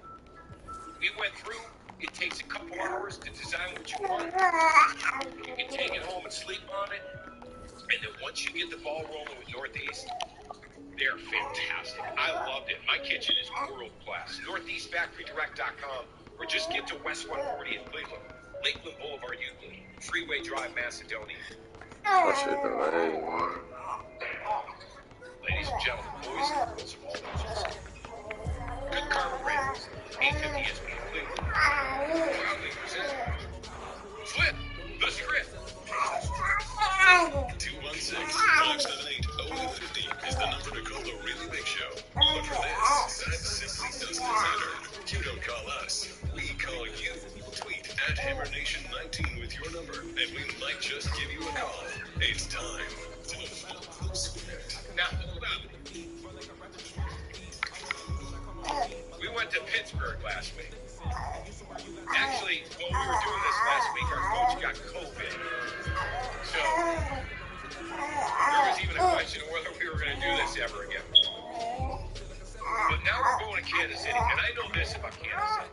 We went through. It takes a couple hours to design what you want. You can take it home and sleep on it. And then once you get the ball rolling with Northeast, they're fantastic. I loved it. My kitchen is world class. NortheastFactoryDirect.com, or just get to West 140 in Cleveland, Lakeland Boulevard, Euclid, Freeway Drive, Macedonia. That shit delayed, man. Ladies and gentlemen, boys and girls of all ages, Good Karma Brands, 850 SB Cleveland, proudly present Flip the Script. 216-578-0850 is the number to call the Really Big Show. But for this, that's simply doesn't matter. You don't call us, we call you. Tweet at HammerNation19 with your number, and we might just give you a call. It's time to flip the script. Now, hold on. We went to Pittsburgh last week. Actually, when we were doing this last week, our coach got COVID. So, there was even a question of whether we were going to do this ever again. But now we're going to Kansas City, and I know this about Kansas City.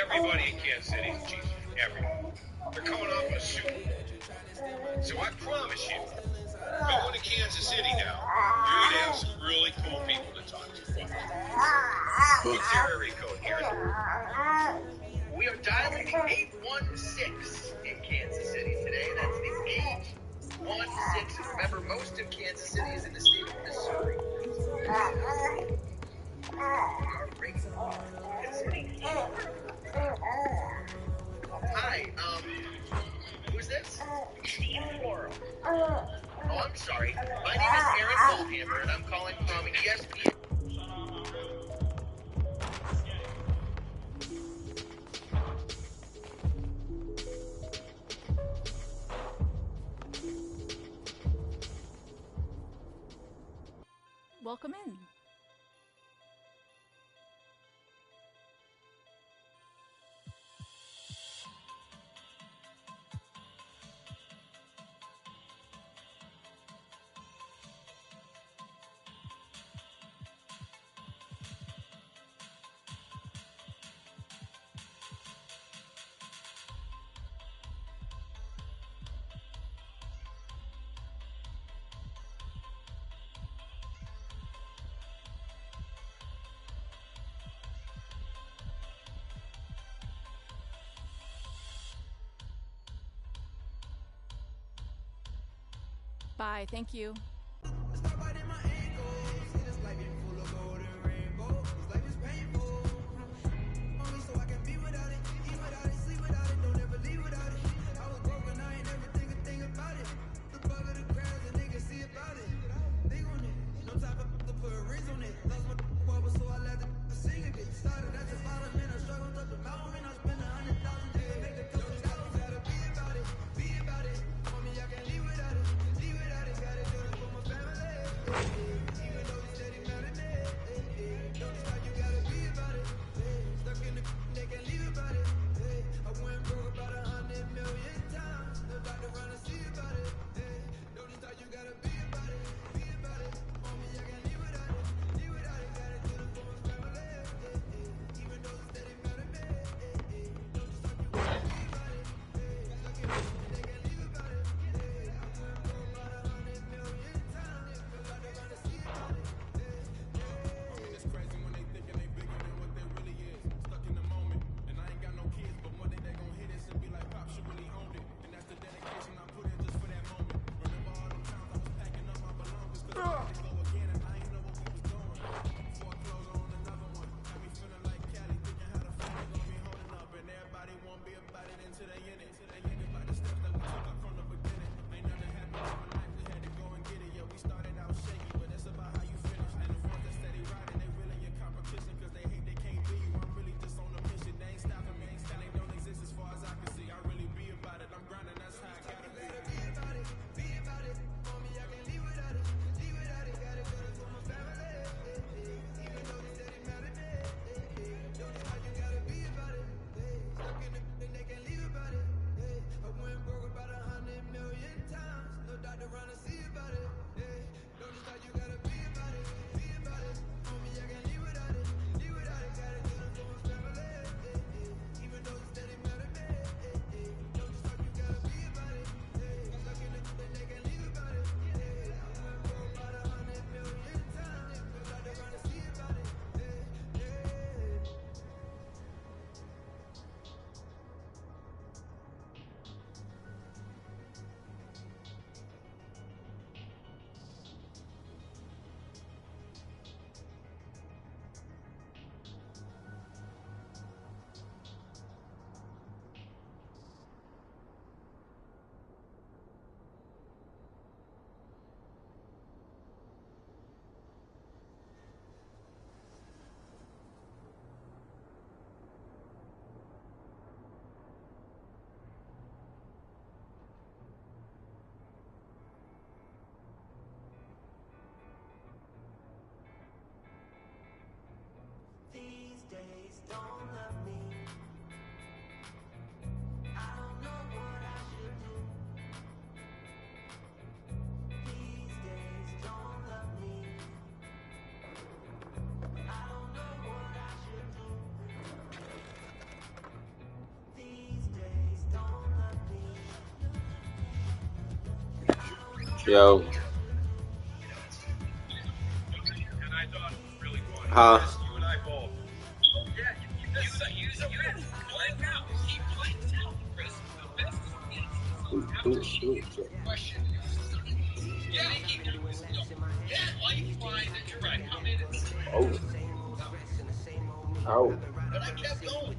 Everybody in Kansas City is Chiefs. Everybody. They're coming off a Super Bowl. So I promise you, going to Kansas City now, you're going to have some really cool people to talk to. What's your area code here? We are dialing 816 in Kansas City today. That's the 816. Remember, most of Kansas City is in the state of Missouri. Our Oh, I'm sorry. My name is Aaron Goldhammer, and I'm calling from ESPN. Welcome in. Bye, thank you. Yo. Huh? Oh. Oh. But I kept going.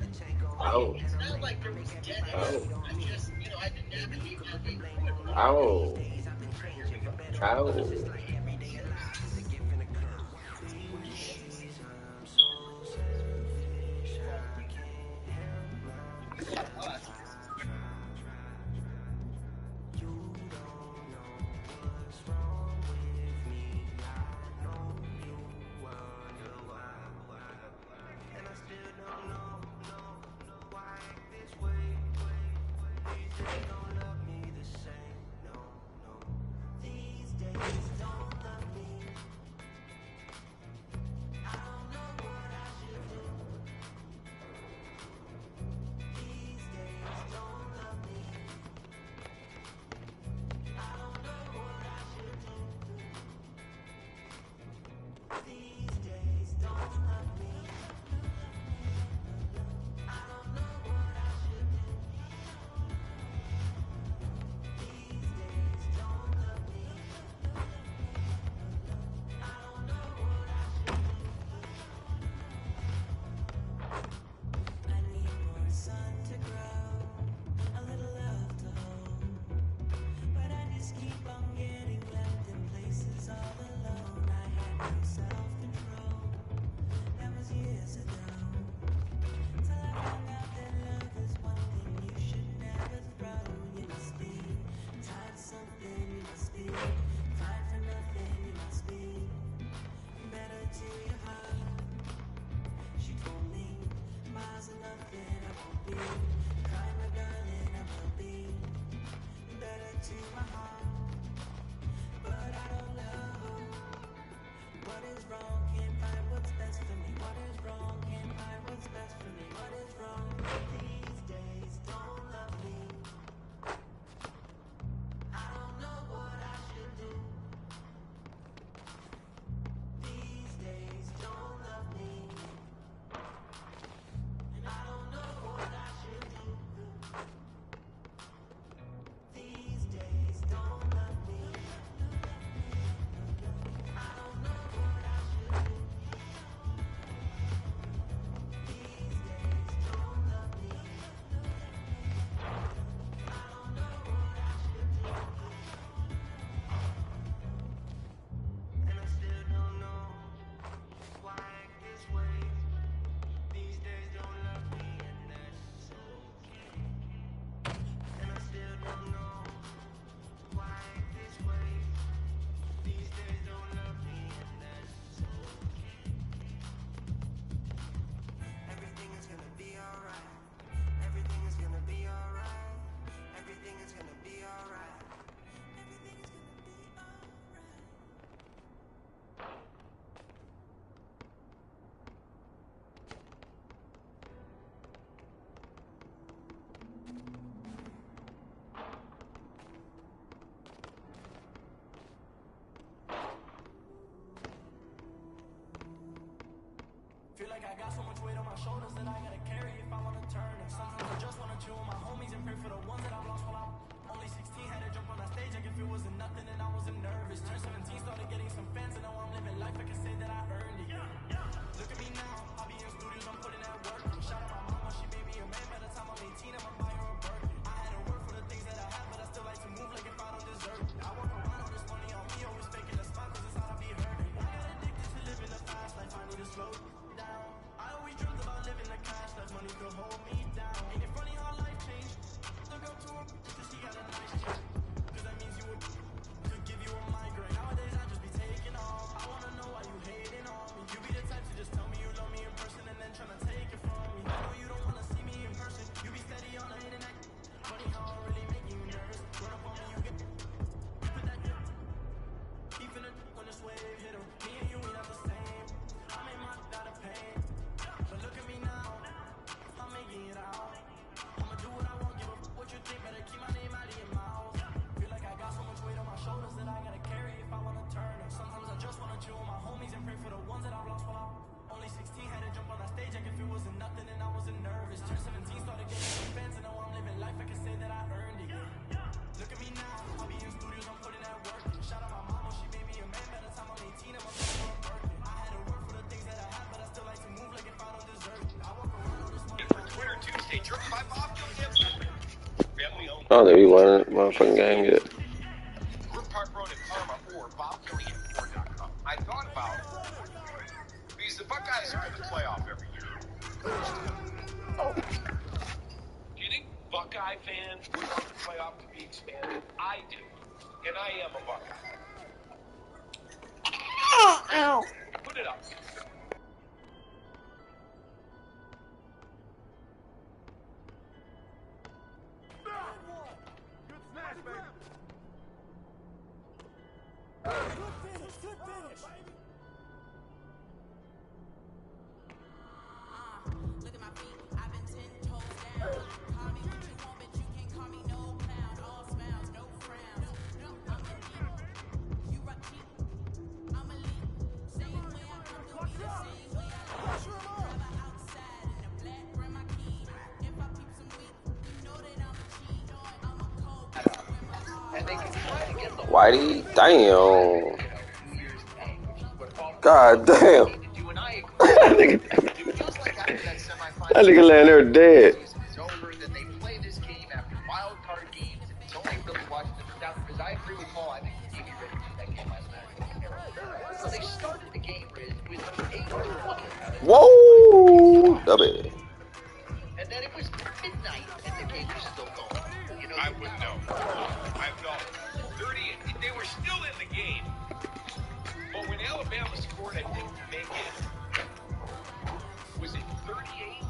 Oh. It's not like there was dead end. Oh. I just, I had to navigate my way through it. Ow. Ow. Feel like I got so much weight on my shoulders that I gotta carry if I wanna turn. And sometimes I just wanna chill with my homies and pray for the ones that I've lost while I'm only 16. Had to jump on that stage like if it wasn't nothing and I wasn't nervous. Turned 17, started getting some fans and now I'm living life. I can say that I earned it. Look at me now, I'll be in studios, I'm putting that work. Shout out my mama, she made me a man. By the time I'm 18, I'ma buy her a Birkin. I had to work for the things that I have, but I still like to move like if I don't deserve it. I walk around all this money on me, always faking a smile cause it's how I be hurting. I got addicted to living a fast life, I need to slow down. I always dreamt about living the cash life, money could hold me down. Ain't it funny how life changed? Look up to her cause she got a nice chain. Cause that means you would could give you a migraine. Nowadays I just be taking off. I wanna know why you hating on me. You be the type to just tell me you love me in person and then tryna take it from me. I know you don't wanna see me in person. You be steady on the internet. Funny how I really make you nervous. Run up on me, you get put that keep in the when this wave hit her. Me and you ain't not the same. I made my out of pain. But look at me now, I'm making it out. I'ma do what I want, give a what you think. Better keep my name out of your mouth. Feel like I got so much weight on my shoulders that I gotta carry if I wanna turn. And sometimes I just wanna chill with my homies and pray for the ones that I've lost while I'm only 16. Had to jump on that stage like if it wasn't nothing and I wasn't nervous. Turned 17, started getting some fans and now I'm living life. I can say that I earned it. Look at me now, I'll be in studios, I'm putting that work. Shout out my mama, she made me a man. By the time I'm 18, I'ma buy her a Birkin. I had to work for the things that I have, but I still like to move like if I don't deserve it. I walk around all this money. Twitter Tuesday, drop by Bob Family owned. I don't think we won the motherfucking game yet. BobKellyInFord.com. I thought about because the Buckeyes are in the playoff every year. Do you think Buckeye fans would want the playoff to be expanded? I do, and I am a Buckeye. Ow. Put it up. Good snatch, baby. Good finish, baby. Look at my feet, I've been 10 toes down. Call me what you want, but you can't call me no clown. All smiles, no frowns. No, I'm a deep. You rock cheap. I'm a leap. Same way I come to be the same way I leave. Driver outside in a black grandma key. If I peep some weak, you know that I'm a cheat. I'm a cold. And they can try to get the Whitey, damn. God damn. That nigga laying there dead. It's over, then they play this game after wild card games, and it's only really watching them down because I agree with Paul. I think the TV ratings for that game last night was terrible. So they started the game with 8-1. Whoa! W. And then it was midnight, and the game was still going. You know, I wouldn't know. I felt 30. They were still in the game, but when Alabama scored, I think to make it. Was it 38?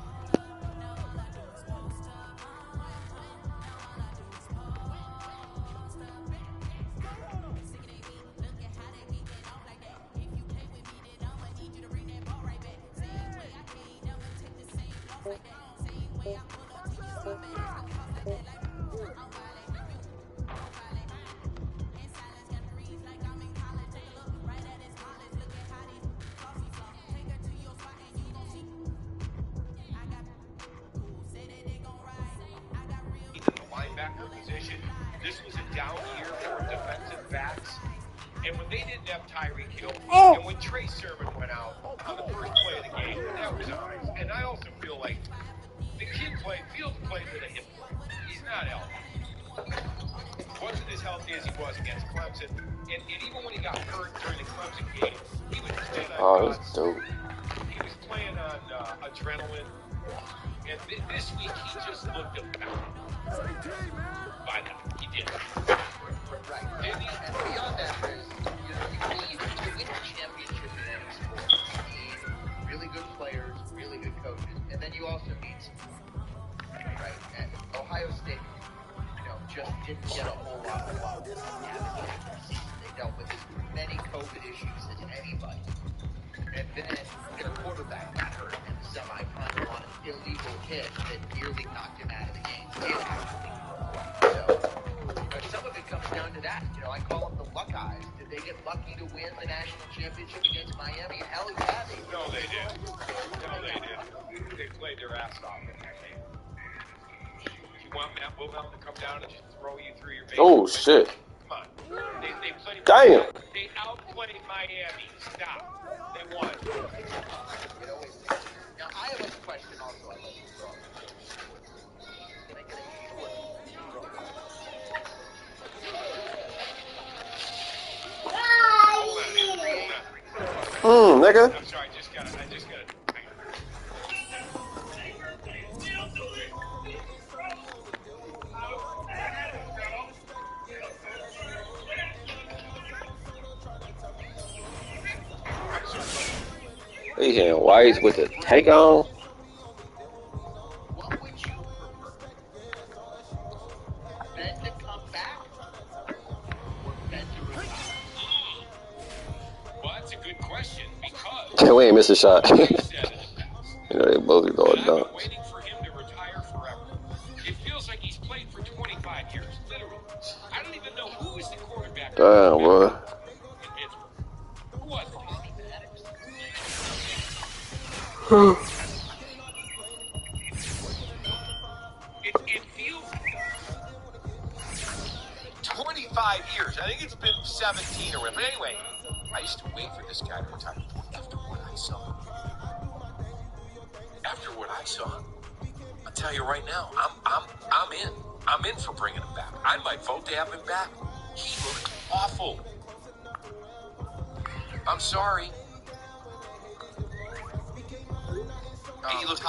Position. This was a down year for defensive backs. And when they didn't have Tyreek Hill, and when Trey Sermon went out on the first play of the game, that was eyes. And I also feel like the kid Fields played with a hip plate. He's not healthy. Wasn't as healthy as he was against Clemson. And even when he got hurt during the Clemson game, he was playing on that's dope. He was playing on adrenaline. And this week, he just looked about. By now, he did. Right. And beyond that, there's, you know, you need to win the championship in any sport. You need really good players, really good coaches, and then you also need some, right? And Ohio State, you know, just didn't get a whole lot of love. They dealt with as many COVID issues as anybody. And then get a quarterback got hurt in the semifinal on an illegal hit that nearly knocked him out of the game. So some of it comes down to that. You know, I call them the Buckeyes. Did they get lucky to win the national championship against Miami? Hell yeah, they did. No, they did. They played their ass off in that game. You want Matt Wilhelm to come down and just throw you through your base? Oh, shit. Come on. They played. Damn. They outplayed Miami. Stop. They won. You know, now I have a question also. I like to throw. Can I get a short Nigga. I'm sorry, I just got it. He hitting White with the take on. What would you prefer? Ben to come back or Ben to retire? Well, that's a good question because We ain't miss a shot. he said in the past, You know, they both be going I've down. been waiting for him to retire forever. It feels like he's played for 25 years, literally. I don't even know who is the quarterback. Damn, boy. Who was it? It feels 25 years. I think it's been 17 or whatever. But anyway, I used to wait for this guy to retire after what I saw. After what I saw, I'll tell you right now, I'm in. I'm in for bringing him back. I might vote to have him back. He looked awful. I'm sorry. He looked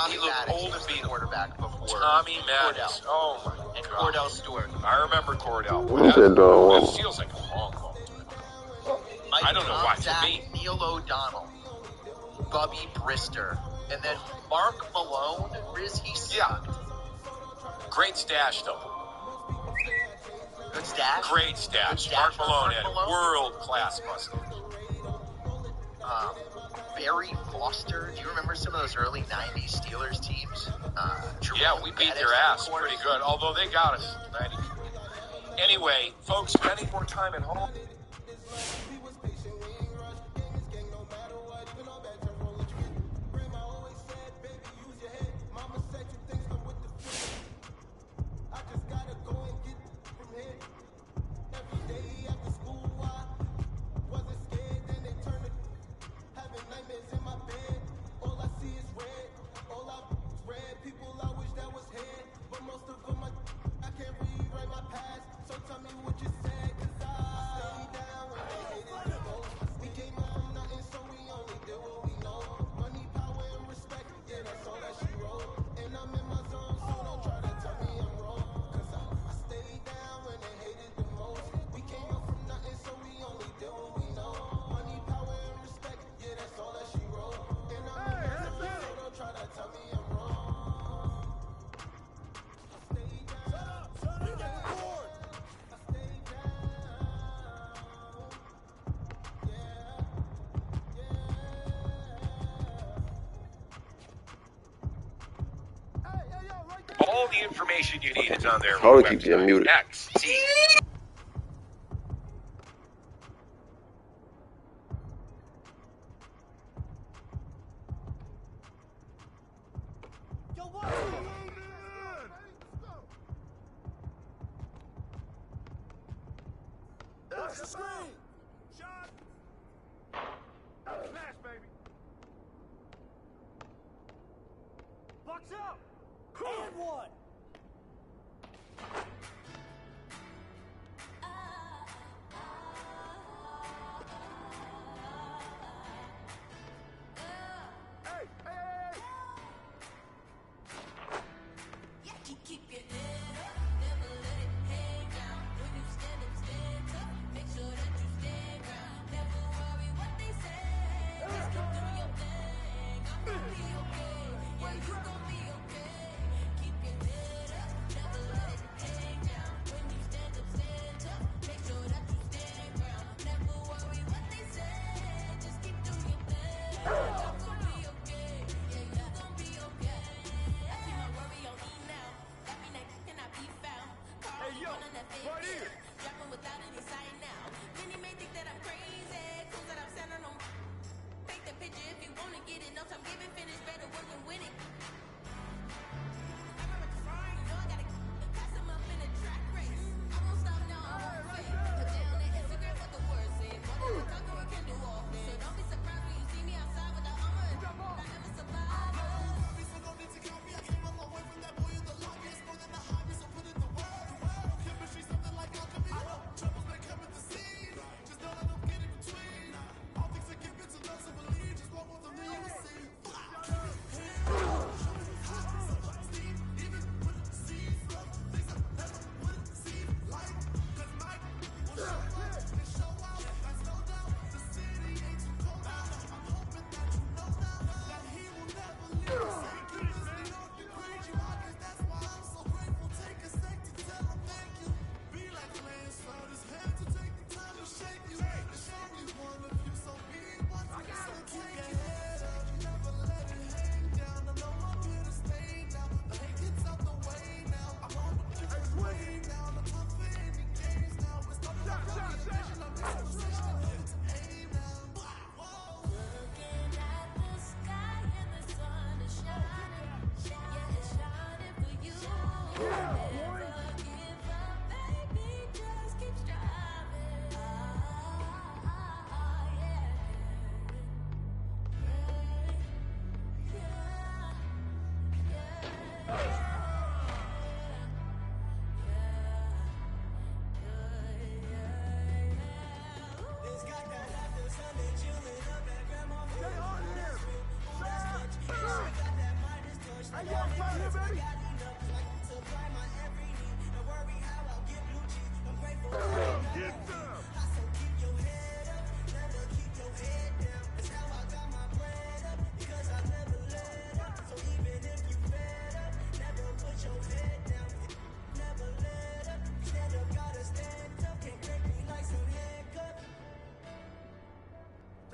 old and beat quarterback before. Tommy Maddox. Oh my and God. Cordell Stewart. I remember Cordell. What's that dog? That feels like a long time. I don't know why. To me, Neil O'Donnell, Bubby Brister, and then Mark Malone. He sucked. Great stash though. Good stash. Great stash. Mark Malone had world-class mustache. Barry Foster. Do you remember some of those early '90s Steelers teams? Yeah, we beat their ass pretty good. Although they got us 90. Anyway, folks, spending more time at home. All the information you need is on their How do I keep getting muted? XT.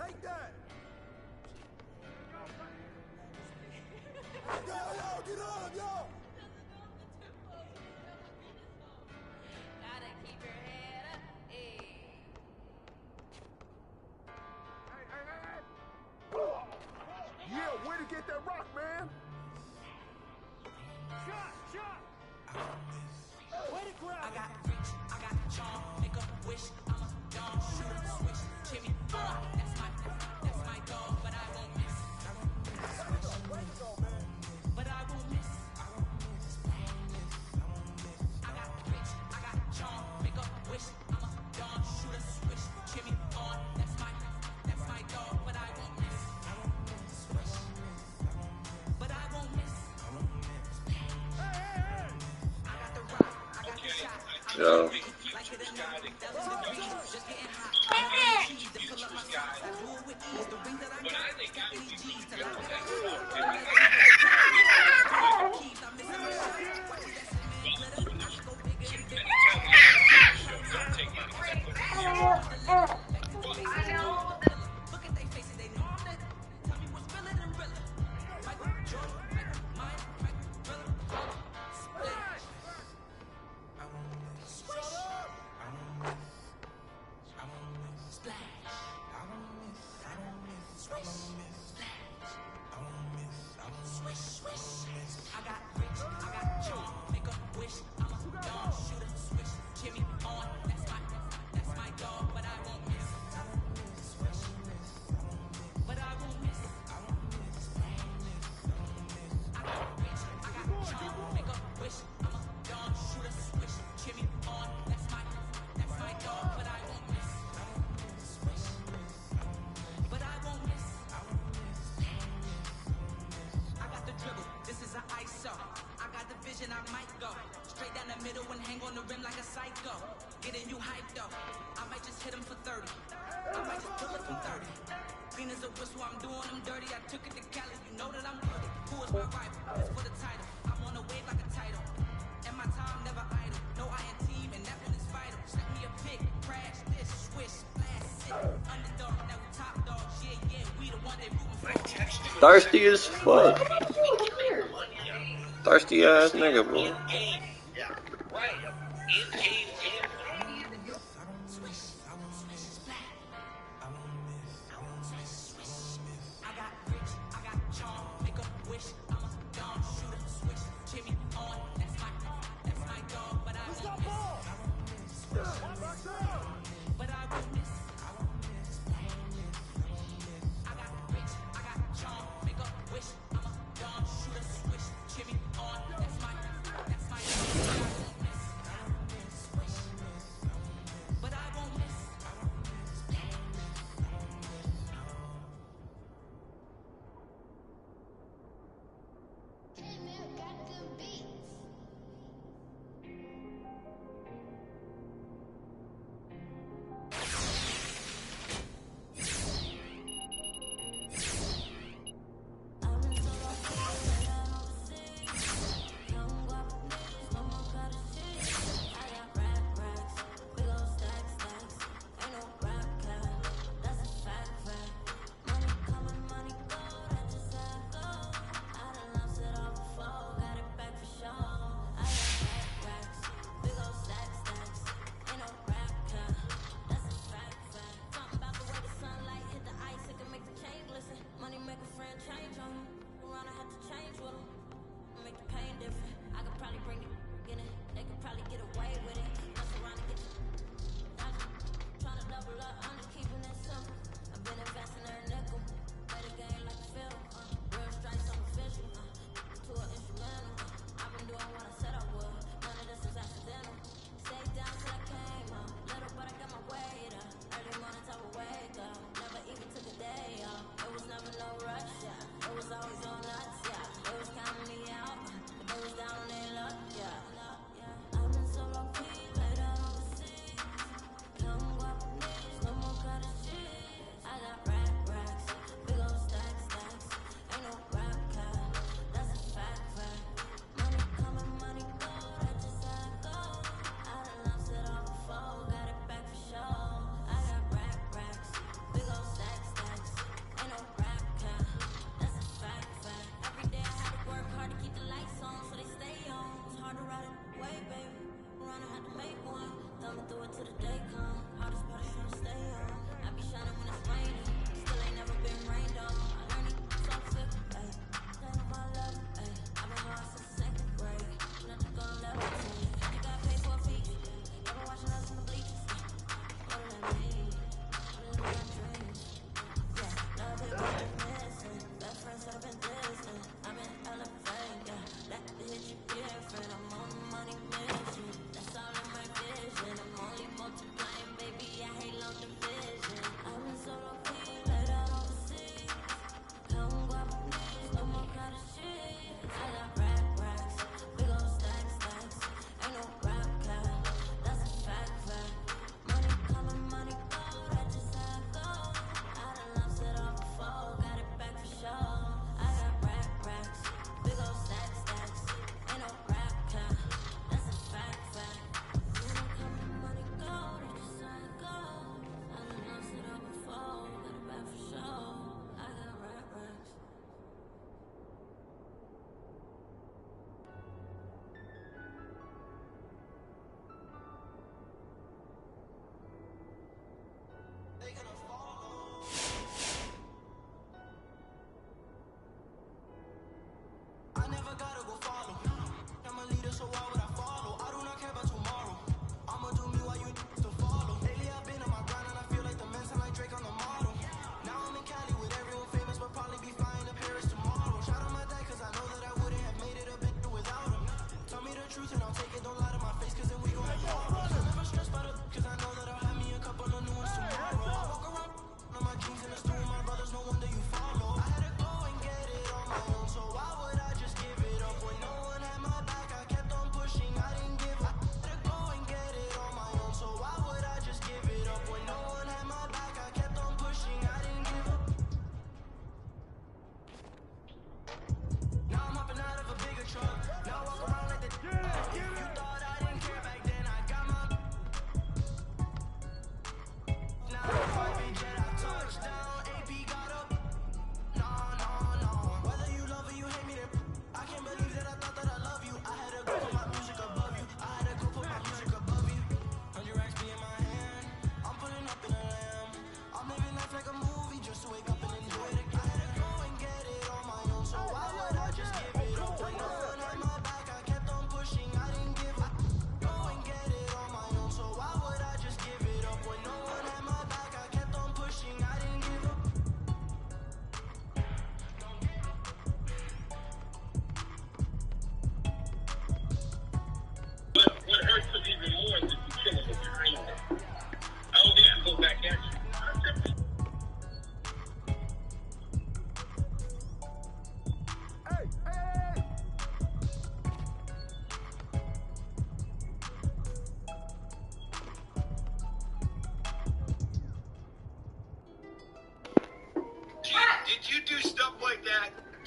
Take that! Yo, get up, yo! Gotta keep your head up. Hey. Yeah, where to get that rock, man? Shot! Way to grab! I got reach, I got charm, make a wish, I'm a dawn, shoot a switch, Jimmy, that's my dog, but I won't miss. But I won't miss. I got reach, I got charm, make a wish, I'm a dawn, shoot a switch, Jimmy, that's my dog, but I won't miss. But I won't miss. I got the rock, I got the shot. Yo. I might go straight down the middle and hang on the rim like a psycho. Getting you hyped up. I might just hit him for 30. I might just pull it from 30. Clean as a whistle, I'm doing them dirty. I took it to Cali, you know that I'm worthy. Who is my rival? It's for the title. I'm on the wave like a title. And my time never idle. No I in team, and that one is vital. Set me a pick, crash this, swish, blast it. Underdog, now we top dogs. Yeah, we the one they rooting for. Thirsty as fuck. Thirsty ass nigga, bro. Yeah, right. In-game.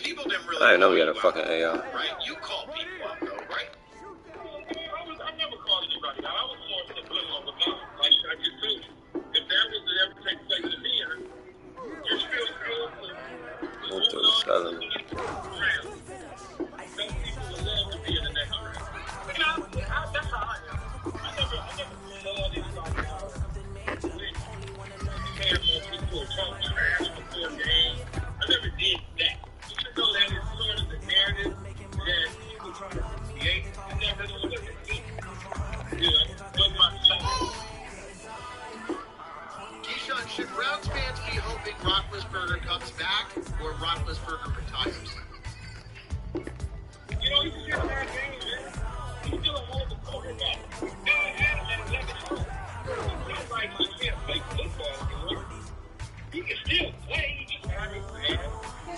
People didn't really. I didn't know we had a fucking AR. Right? You call people up though, right? I never called anybody out. I was more to the middle of the month. Like I just told you, if that was to ever take place in here, you're still good. 137. Some people would love to be in the next round. You know, that's how I am. I never loved anybody out. You can't want people to talk trash before games. I never did that. Even though that is sort of the narrative that people try to create, I never looked at it. You know, but my son. Keyshawn, should Browns fans be hoping Roethlisberger comes back or Roethlisberger retires? You know, he's still a bad game, man. He's still a hell of a quarterback. Now, I had him at 11 years. It's not like he can't play football anymore. He can still play. He just not as bad.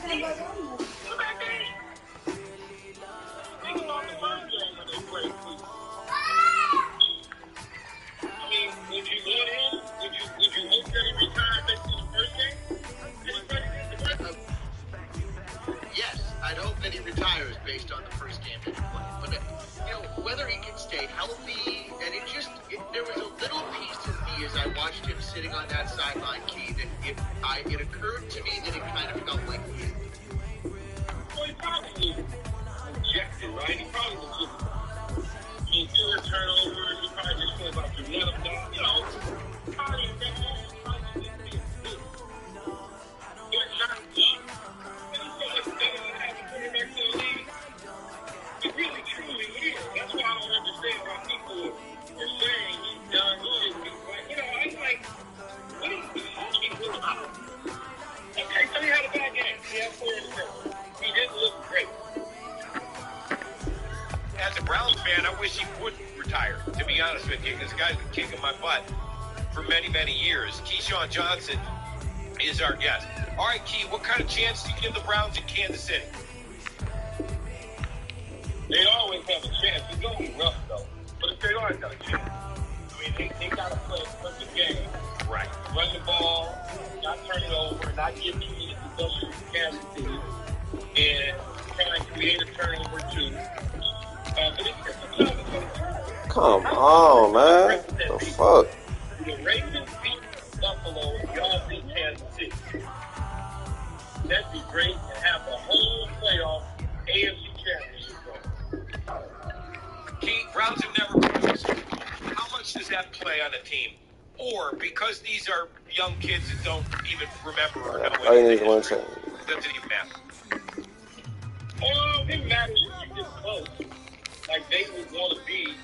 It's a bad game. Think about the first game when they played. I mean, would you want him? Would you hope that he retired after the first game? Yes, I'd hope that he retires based on the first game that he played. But, you know, whether he can stay healthy, and there was a little piece of me as I watched him sitting on that sideline, Key, that it occurred to me that it kind of felt like he had. Well, he probably rejected, right? He probably was just, fewer turnovers. He probably just felt about to let him down. You know, probably that. Probably didn't be good. But not good. And he's so much better than having quarterback to the league. He really, truly is. That's why I don't understand why people are saying he's done. He shouldn't be playing. You know, I'm like, what are you talking about? Okay, so he had a bad game. He had 4 interceptions. He didn't look great. As a Browns fan, I wish he would retire, to be honest with you, because the guy's been kicking my butt for many, many years. Keyshawn Johnson is our guest. All right, Key, what kind of chance do you give the Browns in Kansas City? They always have a chance. It's going to be rough, though. But if they always got a chance, I mean, they got to play a perfect game. Right. Run the ball, not turn it over, not give me the possession to Kansas City, and try and create a turnover too. But it's Come on, man. The fuck? The Ravens beat Buffalo, y'all beat Kansas City. That'd be great to have a whole playoff AFC championship. Key, Browns have never won this. How much does that play on a team? Or because these are young kids that don't even remember or know anything, does it even matter? Oh, it matters if you get close. Like they would want to be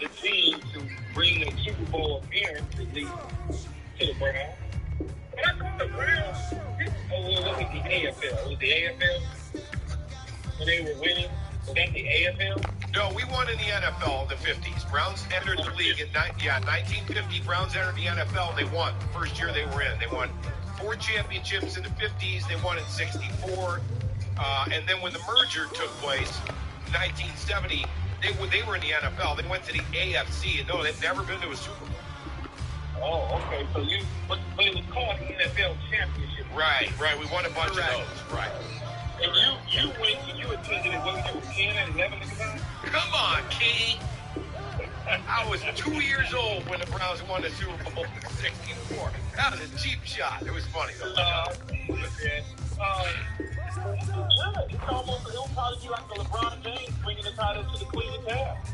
the team to bring a Super Bowl appearance at least to the Browns. But I thought the Browns, look at the AFL. Was the AFL when they were winning? Was that the AFL? No, we won in the NFL in the 50s. Browns entered the league in 1950. Browns entered the NFL. They won. First year they were in. They won 4 championships in the 50s. They won in 64. And then when the merger took place in 1970, they were in the NFL. They went to the AFC. And no, they've never been to a Super Bowl. Oh, okay. So but it was called the NFL Championship. Right. We won a bunch of those. Right. And you attended it when you were 10 and 11 at the time? Come on, Key. I was 2 years old when the Browns won the Super Bowl in 64. That was a cheap shot. It was funny, though. It would probably be like the LeBron James bringing the title to the Cleveland Cavs.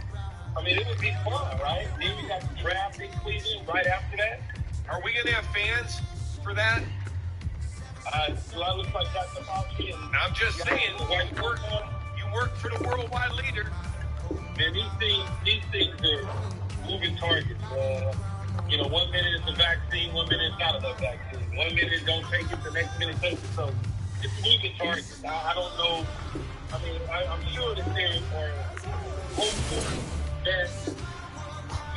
I mean, it would be fun, right? Then we got the draft in Cleveland right after that. Are we going to have fans for that? Do I look like that's about me? I'm just saying, you work for the worldwide leader. Man, these things are moving targets. 1 minute it's a vaccine, 1 minute it's not enough vaccine. 1 minute don't take it, the next minute take it. So it's moving targets. I don't know. I mean, I'm sure that they are hopeful that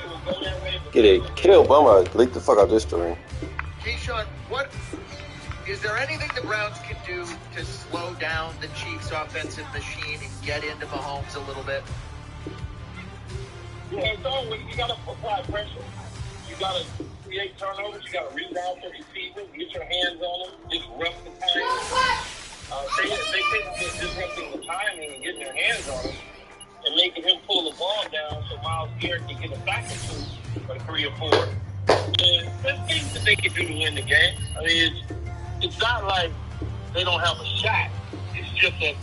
it will go that way. Get it killed, but I'm gonna leak the fuck out this story. Keyshawn, is there anything the Browns can do to slow down the Chiefs' offensive machine and get into Mahomes a little bit? Yeah, it's always, you got to apply pressure. You got to create turnovers. You got to rebound for receivers, get your hands on them, just rough the time. They think they're disrupting the timing and getting their hands on him and making him pull the ball down so Miles Garrett can get a sack or two, or 3 or 4. And there's things that they can do to win the game. I mean, it's not like they don't have a shot. It's just an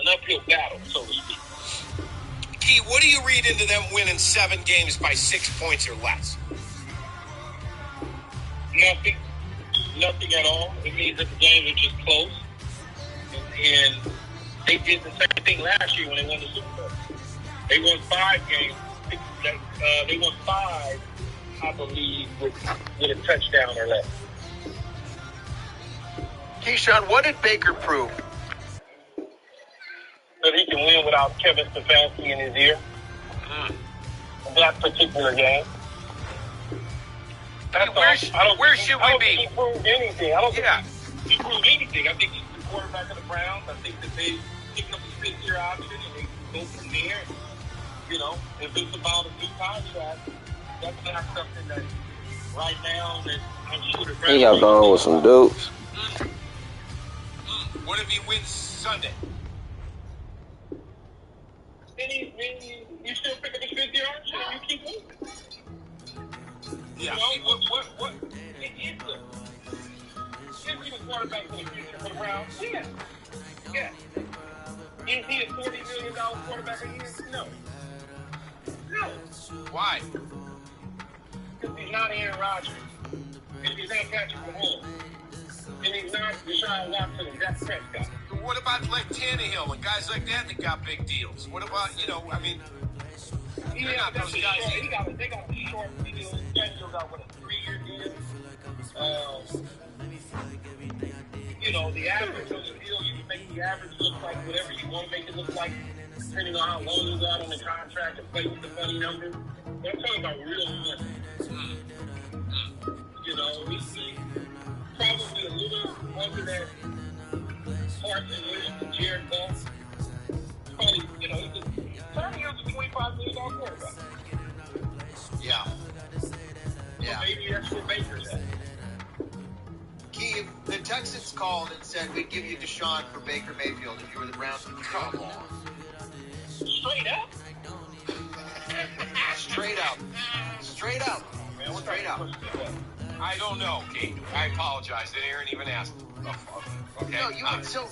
uphill battle, so to speak. Key, what do you read into them winning 7 games by 6 points or less? Nothing. Nothing at all. It means that the games are just close. And they did the same thing last year when they won the Super Bowl. They won 5 games. They won 5, I believe, with a touchdown or less. Keyshawn, what did Baker prove? That he can win without Kevin Stefanski in his ear. That particular game. Where should we be? He proved anything. I don't think he proved anything. I think he's the quarterback of the Browns. I think that they picked up a 6-year option and they go from there. You know, if it's about a new contract, that's not something that right now that I'm sure the Browns. He got gone with some dukes. What if he wins Sunday? Then you still pick up his 5th-year option and you keep moving. Yeah. You know, what? Is he the quarterback for the future for the Browns? Yeah. Yeah. Is he a $40 million quarterback a year? No. No. Why? Because he's not Aaron Rodgers. And he's not Patrick Mahomes. And he's not Deshaun Watson and Dak Prescott. What about like Tannehill and guys like that got big deals? What about, I mean, yeah, those guys. They got a short deal. Daniel got a 3-year deal. The average of the deal, you can make the average look like whatever you want to make it look like, depending on how long you got on the contract and play with the funny number. But I'm talking about real money. We see probably a little under that Carson Wentz and Jared Goff. Probably, Tannehill's a $25 million quarterback. yeah. So maybe that's where Baker's at. Key, the Texans called and said we'd give you Deshaun for Baker Mayfield if you were the Browns. Come on. Straight up? Straight up. Straight up. Straight up. I don't know, Key. I apologize that Aaron even asked. Okay. No, you would, so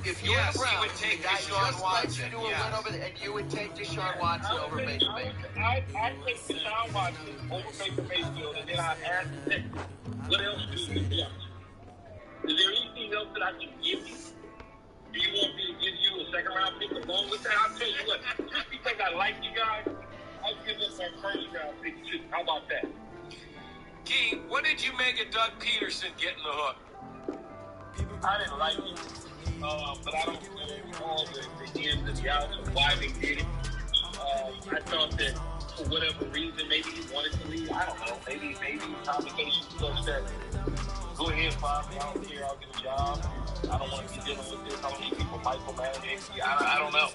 if you're yes, the Browns, he would take the guy Deshaun just Watson. let you do a win over the, and you would take Deshaun Watson over Baker Mayfield. I take Deshaun Watson over Baker Mayfield, and then I ask Nick, what else do you want? Is there anything else that I can give you? Do you want me to give you a second-round pick along with that? I'll tell you what, just because I like you guys, I'll give up my first-round pick too. How about that? Key, what did you make of Doug Peterson getting the hook? I didn't like it, but I don't know all the ins and the outs of why they did it. I thought that for whatever reason, maybe he wanted to leave. I don't know. Maybe conversations such that go ahead, fire me. I don't care. I'll get a job. I don't want to be dealing with this. I don't need people micromanaging. I don't know.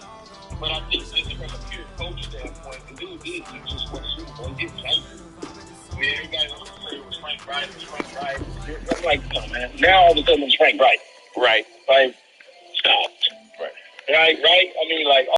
But I think just from a pure coach standpoint, the dude did just win the Super Bowl. He didn't change it. I mean, everybody wants to say it was Frank Wright. I'm like, come on, man. Now all of a sudden it's Frank Wright. Right. Like, stop. Right. I mean, like,